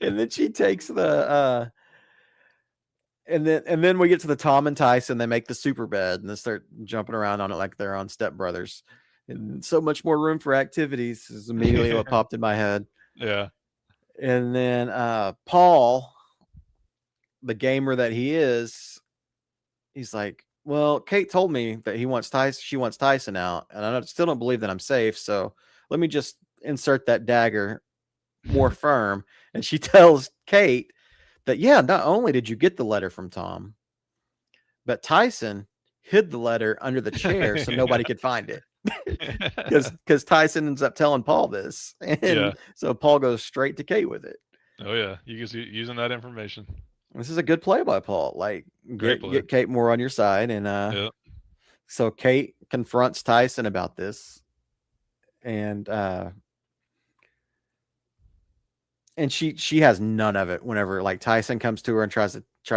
And then she takes the and then we get to the Tom and Tyson. They make the super bed and they start jumping around on it like they're on Step Brothers. And so much more room for activities is immediately what popped in my head. Yeah. And then Paul, the gamer that he is, he's like, well, Kate told me that she wants Tyson out, and I still don't believe that I'm safe. So let me just insert that dagger more firm. And she tells Kate that, yeah, not only did you get the letter from Tom, but Tyson hid the letter under the chair so nobody could find it. Because Tyson ends up telling Paul this. And so Paul goes straight to Kate with it. Oh, yeah. You guys using that information. This is a good play by Paul. Like, get Kate more on your side. And so Kate confronts Tyson about this. And she has none of it whenever, like, Tyson comes to her and tries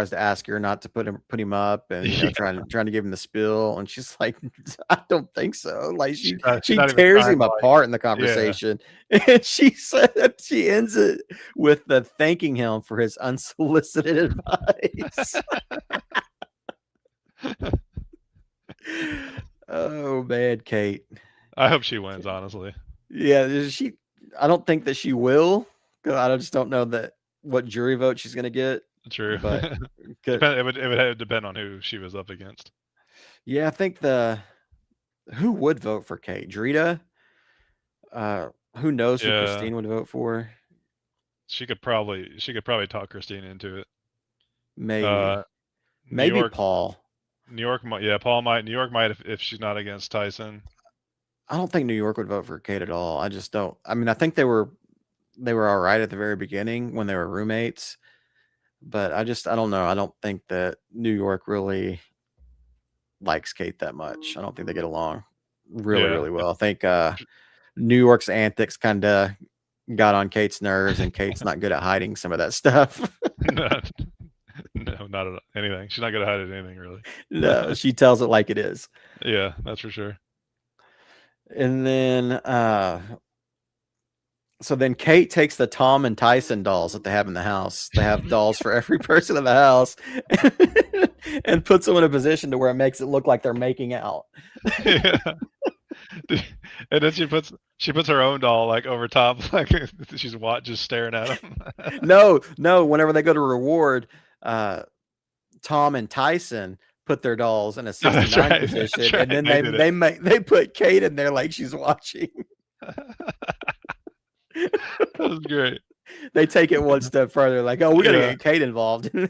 to ask her not to put him up, and trying to give him the spill, and she's like, I don't think so. Like, she tears him apart in the conversation. And she said she ends it with the thanking him for his unsolicited advice. Oh man, Kate, I hope she wins, honestly. Yeah, she. I don't think that she will. 'Cause I just don't know that what jury vote she's gonna get. True. But It would depend on who she was up against. yeah, I think who would vote for Kate? Drita. Who knows who Yeah, Christine would vote for? she could probably talk Christine into it. Maybe. Uh, New Maybe York, Paul. New York might. Yeah, Paul might. New York might if she's not against Tyson. I don't think New York would vote for Kate at all. I just don't. I mean, I think they were all right at the very beginning when they were roommates, but I don't know. I don't think that New York really likes Kate that much. I don't think they get along really, Yeah. really well. I think New York's antics kind of got on Kate's nerves, and Kate's not good at hiding some of that stuff. No, no, not at all. Anything. She's not gonna hide anything really. No, she tells it like it is. Yeah, that's for sure. And then so then Kate takes the Tom and Tyson dolls that they have in the house. They have dolls for every person in the house and puts them in a position to where it makes it look like they're making out. Yeah. And then she puts her own doll like over top, like she's just staring at him. No. Whenever they go to reward, Tom and Tyson put their dolls in a 69 right, position, right. and then they put Kate in there like she's watching. That was great. They take it one step further, like, oh, we gotta get Kate involved. And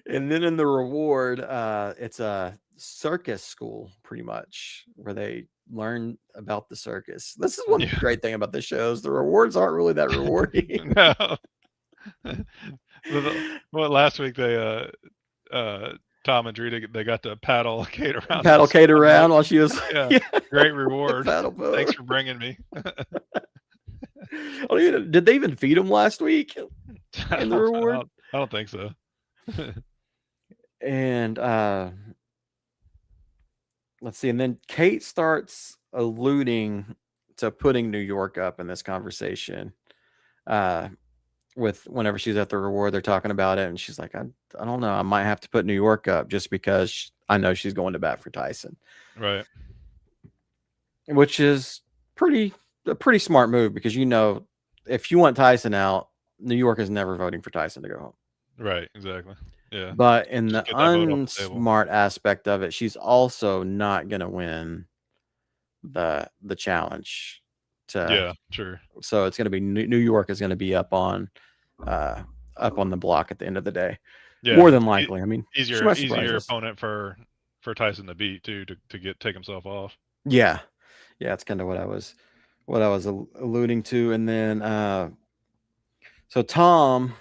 then in the reward, it's a circus school, pretty much, where they learn about the circus. This is one great thing about the shows. The rewards aren't really that rewarding. No. Well, last week they Tom and Drita, they got to paddle Kate around. While she was great reward. Paddle boat. Thanks for bringing me. Did they even feed him last week in the reward? I don't think so. And let's see. And then Kate starts alluding to putting New York up in this conversation. With whenever she's at the reward, they're talking about it, and she's like, I don't know, I might have to put New York up just because I know she's going to bat for Tyson. Right. Which is a pretty smart move, because if you want Tyson out, New York is never voting for Tyson to go home. Right, exactly. Yeah. But in the unsmart aspect of it, she's also not going to win the challenge. Yeah, sure. So it's going to be New York is going to be up on the block at the end of the day. Yeah, more than likely. I mean, easier opponent for Tyson to beat too, to take himself off. Yeah, that's kind of what I was alluding to. And then so Tom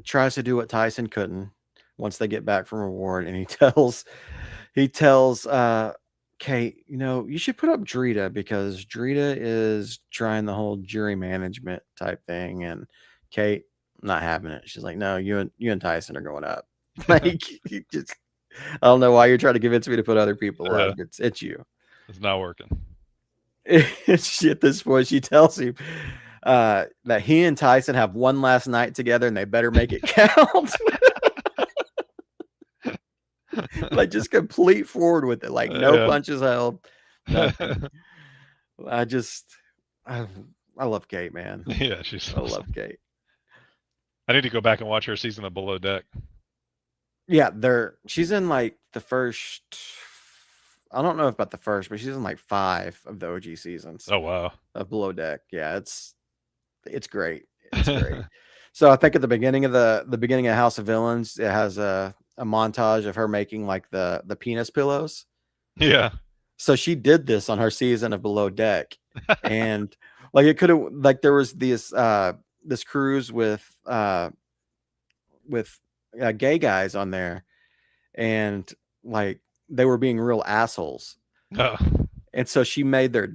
tries to do what Tyson couldn't once they get back from reward, and he tells Kate, you should put up Drita, because Drita is trying the whole jury management type thing, and Kate not having it. She's like, no, you and Tyson are going up. Like, I don't know why you're trying to convince me to put other people up. It's you. It's not working. At this point, she tells him that he and Tyson have one last night together, and they better make it count. Like, just complete forward with it, like no punches held, nothing. I love Kate, man. Yeah, I love Kate. I need to go back and watch her season of Below Deck. Yeah, she's in like the first, I don't know about the first, but she's in like 5 of the OG seasons. Oh wow. Of Below Deck. Yeah, it's great. It's great. So I think at the beginning of the beginning of House of Villains, it has a montage of her making like the penis pillows. Yeah. So she did this on her season of Below Deck, and like it could have, like, there was this cruise with gay guys on there, and like they were being real assholes. Oh. And so she made their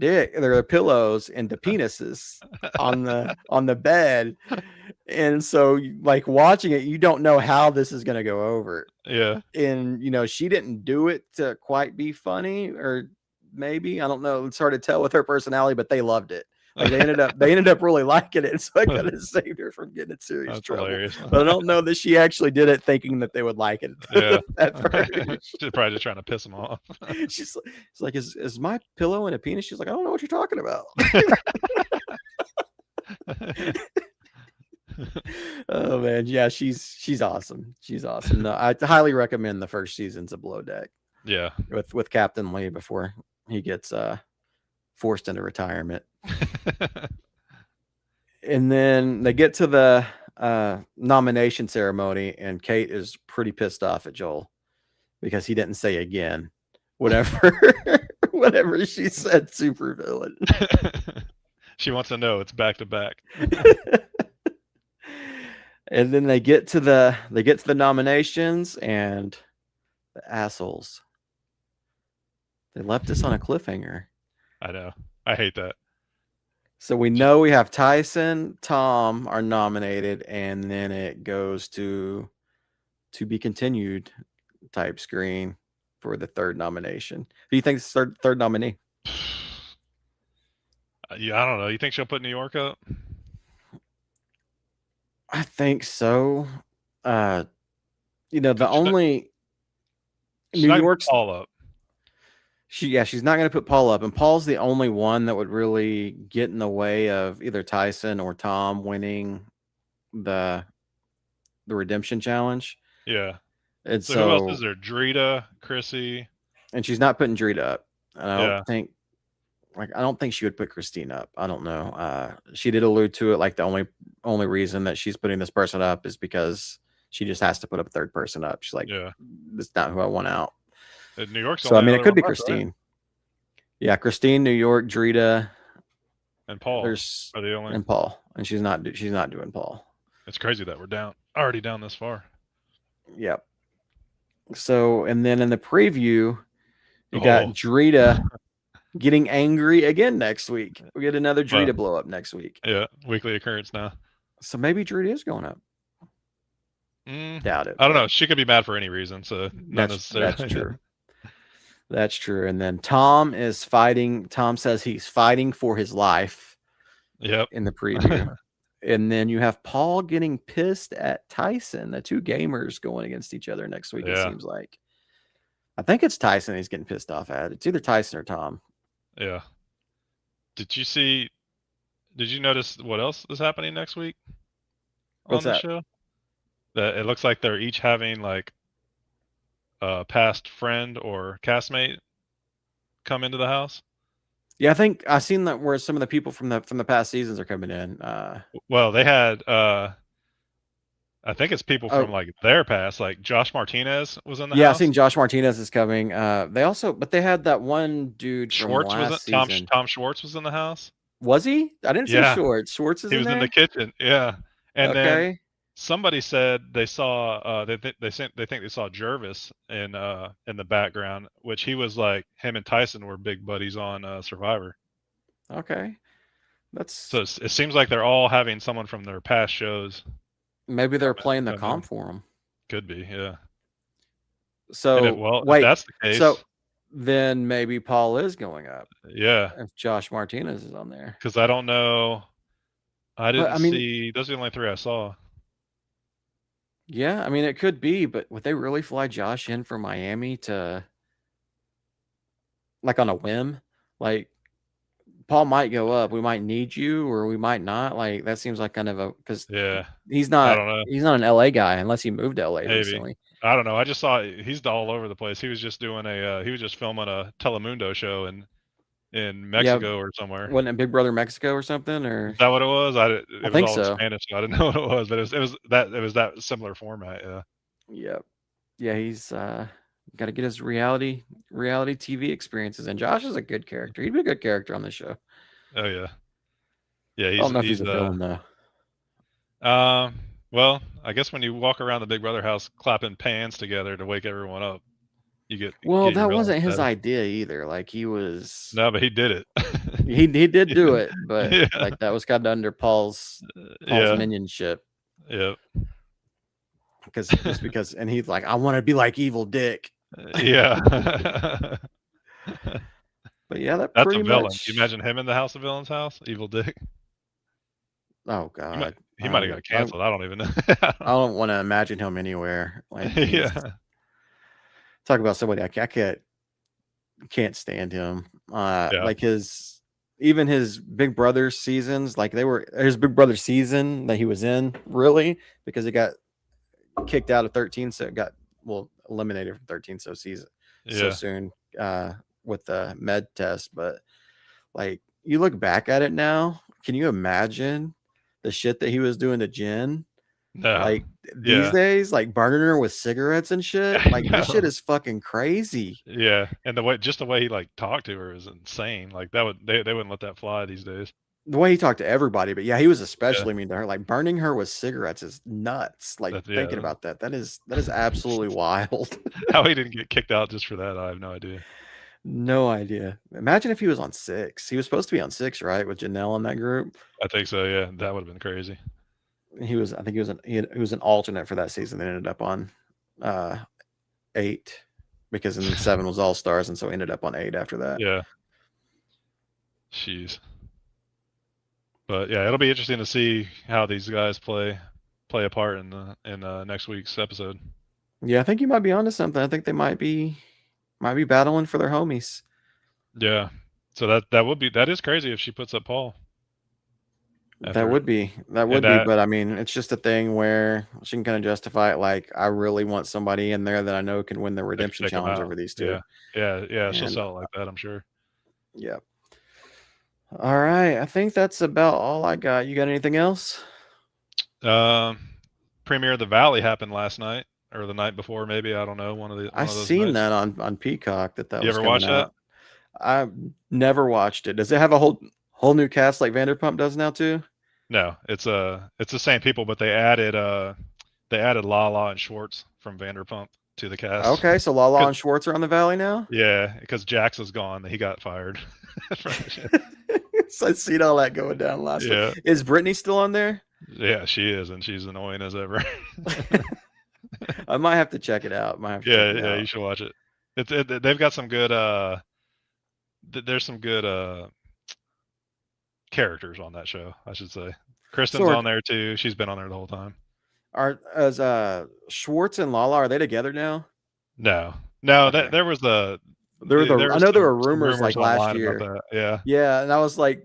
pillows into penises on the bed. And so, like, watching it, you don't know how this is going to go over. Yeah. And, she didn't do it to quite be funny, or maybe, I don't know. It's hard to tell with her personality, but they loved it. Like they ended up really liking it, so I kind of saved her from getting in serious That's trouble. hilarious. But I don't know that she actually did it thinking that they would like it Yeah. at first. She's probably just trying to piss them off. She's like, is my pillow and a penis? She's like, I don't know what you're talking about. Oh man, yeah, she's awesome. She's awesome. No, I highly recommend the first seasons of Below Deck. Yeah. With Captain Lee before he gets forced into retirement. And then they get to the nomination ceremony, and Kate is pretty pissed off at Joel because he didn't say again whatever she said supervillain. She wants to know it's back to back. And then they get to the nominations, and the assholes, they left us on a cliffhanger. I know. I hate that. So we know we have Tyson, Tom are nominated, and then it goes to be continued type screen for the third nomination. Who do you think is third nominee? Yeah, I don't know. You think she'll put New York up? I think so. The only New York's all up. She's not going to put Paul up, and Paul's the only one that would really get in the way of either Tyson or Tom winning the redemption challenge. Yeah. And so who else is there? Drita, Chrissy, and she's not putting Drita up. And I don't think she would put Christine up. I don't know. She did allude to it, like the only reason that she's putting this person up is because she just has to put a third person up. She's like, that's not who I want out. New York's so I mean, it could be Christine. Right? Yeah, Christine, New York, Drita, and Paul. Are the only and Paul, and she's not doing Paul. It's crazy that we're already down this far. Yep. So, and then in the preview, you got Drita getting angry again next week. We get another Drita blow up next week. Yeah, weekly occurrence now. So maybe Drita is going up. Doubt it. I don't know. She could be mad for any reason, so that's true. That's true. And then Tom is fighting. Tom says he's fighting for his life. Yep. In the preview. And then you have Paul getting pissed at Tyson, the two gamers going against each other next week, it seems like. I think it's Tyson he's getting pissed off at. It's either Tyson or Tom. Yeah. Did you notice what else is happening next week on the show? That it looks like they're each having like a past friend or castmate come into the house. Yeah, I think I've seen that where some of the people from the past seasons are coming in. Well, they had I think it's people from like their past, like Josh Martinez was in the house. Yeah, I've seen Josh Martinez is coming. They had that one dude from Schwartz last season. Tom Schwartz was in the house. Was he? I didn't see Schwartz. Schwartz is in there? He was in the kitchen. Yeah. And then somebody said they saw they think they saw Jervis in the background, which he was like him and Tyson were big buddies on Survivor. Okay. So it seems like they're all having someone from their past shows. Maybe they're playing the comp for them. Could be, yeah. So if that's the case, so then maybe Paul is going up. Yeah. If Josh Martinez is on there. Because I don't know. I didn't see. Those are the only three I saw. Yeah, I mean, it could be, but would they really fly Josh in from Miami to, like, on a whim? Like, Paul might go up. We might need you, or we might not. Like, that seems like kind of a because he's not an LA guy unless he moved to LA recently. I don't know. I just saw he's all over the place. He was just doing he was just filming a Telemundo show in Mexico or somewhere. Wasn't it Big Brother Mexico or something? Or is that what it was? I think so. In Spanish, so I didn't know what it was, but it was that similar format. Yeah. Yep. Yeah, he's got to get his reality TV experiences. And Josh is a good character. He'd be a good character on this show. Oh yeah. Yeah, I don't know if he's a villain though. Well, I guess when you walk around the Big Brother house clapping pans together to wake everyone up, you get. Well, that wasn't his idea either. Like he was. No, but he did it. he did do it, but like that was kind of under Paul's minionship. Yeah. Because and he's like, I want to be like Evil Dick. Yeah. But yeah, that That's a pretty villain. Can you much. imagine him in the House of Villains house? Evil Dick. Oh He might God, he might have got I canceled. I don't even know. don't want to imagine him anywhere. Like he's Yeah. talk about somebody I can't stand him. Yeah. Like even his Big Brother seasons, like they were his Big Brother season that he was in, really, because he got kicked out of 13, so it got eliminated from 13 so Yeah. soon with the med test. But like you look back at it now, can you imagine the shit that he was doing to Jen? No. Like these Yeah. days, like burning her with cigarettes and shit. I Like this shit know. is fucking crazy. Yeah. And the way he like talked to her is insane. Like they wouldn't let that fly these days. The way he talked to everybody, but yeah, he was Yeah. especially mean to her. Like burning her with cigarettes is nuts. Like thinking Yeah. about that is absolutely wild. How he didn't get kicked out just for that, I have no idea. No idea. Imagine if he was on 6. He was supposed to be on 6, right, with Janelle in that group. I think so. Yeah, that would have been crazy. He was. I think he was an alternate for that season. They ended up on 8 because in 7 was All Stars, and so ended up on 8 after that. Yeah. Jeez. But yeah, it'll be interesting to see how these guys play a part in next week's episode. Yeah, I think you might be onto something. I think they might be battling for their homies. Yeah. So that is crazy if she puts up Paul. That would be, but I mean, it's just a thing where she can kind of justify it. Like, I really want somebody in there that I know can win the redemption challenge over these two. Yeah. She'll sell it like that, I'm sure. Yeah. All right, I think that's about all I got. You got anything else? Premiere of the Valley happened last night or the night before, maybe. I don't know. One of those seen nights. that on Peacock that You was ever coming watch out. I've never watched it. Does it have a whole new cast like Vanderpump does now too? No, it's the same people, but they added Lala and Schwartz from Vanderpump to the cast. Okay, so Lala and Schwartz are on the Valley now? Yeah, because Jax was gone. He got fired. So I seen all that going down last Yeah. week. Is Brittany still on there? Yeah, she is, and she's annoying as ever. I might have to check it out. Yeah, you should watch it. They've got some good there's some good characters on that show, I should say. Kristen's on there too. She's been on there the whole time. As Schwartz and Lala, are they together now? No. Okay. There was I know there were rumors like last year. About that. Yeah, and I was like,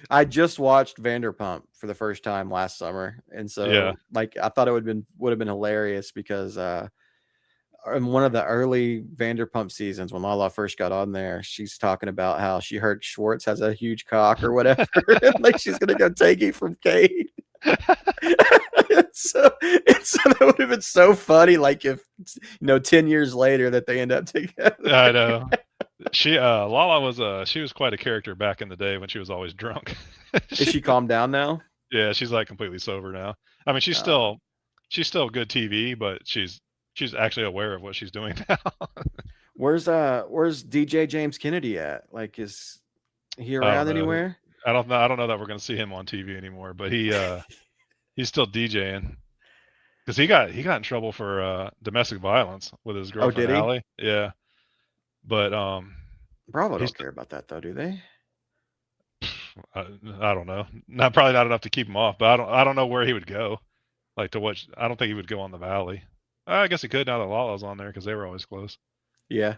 I just watched Vanderpump for the first time last summer, and so like I thought it would have been hilarious because in one of the early Vanderpump seasons when Lala first got on there, she's talking about how she heard Schwartz has a huge cock or whatever, like she's gonna go take it from Kate. so that would have been so funny, like if 10 years later that they end up together. I know. Lala was she was quite a character back in the day when she was always drunk. Is she calmed down now? Yeah, she's like completely sober now. I mean, she's still good TV, but she's actually aware of what she's doing now. Where's DJ James Kennedy at? Like, is he around anywhere? I don't know that we're gonna see him on TV anymore, but he's still DJing because he got in trouble for domestic violence with his girlfriend Allie. Yeah, but Bravo don't care about that though, do they? I don't know. Probably not enough to keep him off, but I don't know where he would go. Like to what? I don't think he would go on the Valley. I guess he could now that Lala's on there because they were always close. Yeah.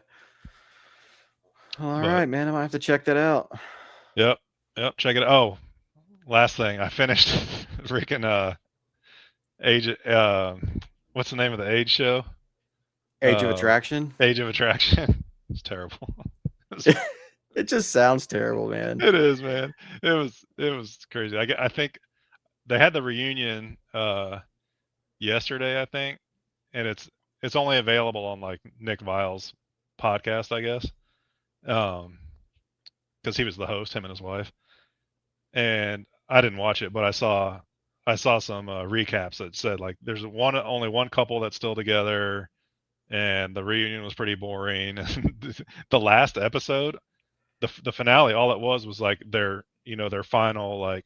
All right, man. I might have to check that out. Yep. Check it out. Oh, last thing. I finished freaking Age. What's the name of the Age show? Age of Attraction. Age of Attraction. It's terrible. It just sounds terrible, man. It is, man. It was crazy. I think they had the reunion yesterday, I think, and it's only available on like Nick Vile's podcast, I guess, because he was the host, him and his wife. And I didn't watch it, but I saw some recaps that said like there's only one couple that's still together, and the reunion was pretty boring. The last episode, the finale, all it was like their final like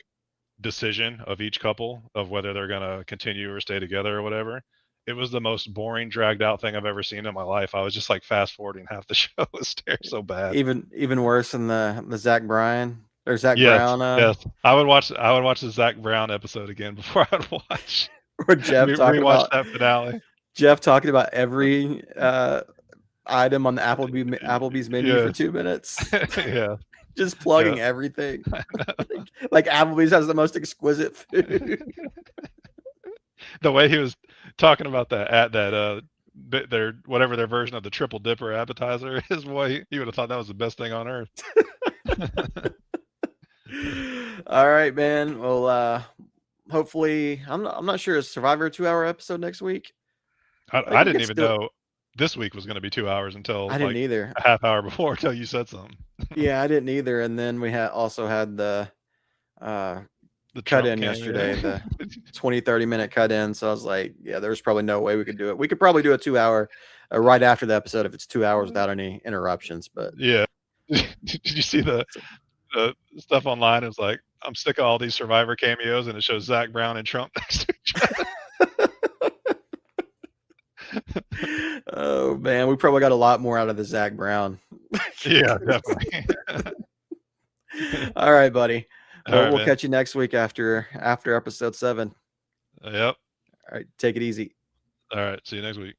decision of each couple of whether they're gonna continue or stay together or whatever. it was the most boring, dragged out thing I've ever seen in my life. I was just like fast forwarding half the show. It was so bad. Even worse than the Zach Bryan or Zach Yes, Brown. yes. I would watch the Zach Brown episode again before I would watch. Or Jeff talking rewatch about that finale. Jeff talking about every item on the Applebee's menu for 2 minutes. Yeah. Just plugging everything. Like Applebee's has the most exquisite food. The way he was talking about that their whatever their version of the triple dipper appetizer is, boy, you would have thought that was the best thing on earth. All right, man. Well, hopefully, I'm not sure. Is Survivor a 2-hour episode next week? I didn't even know this week was going to be 2 hours until I didn't either. A half hour before, until you said something. Yeah, I didn't either. And then we also had the cut in yesterday, the 20-30 minute cut in. So I was like, yeah, there's probably no way we could do it. We could probably do a 2-hour right after the episode if it's 2 hours without any interruptions. But yeah, did you see the stuff online? It was like, I'm sick of all these Survivor cameos, and it shows Zach Brown and Trump next to each other. Oh man, we probably got a lot more out of the Zach Brown. Yeah, definitely. All right, buddy. Well, we'll man. catch you next week after episode 7. Yep. All right, take it easy. All right, see you next week.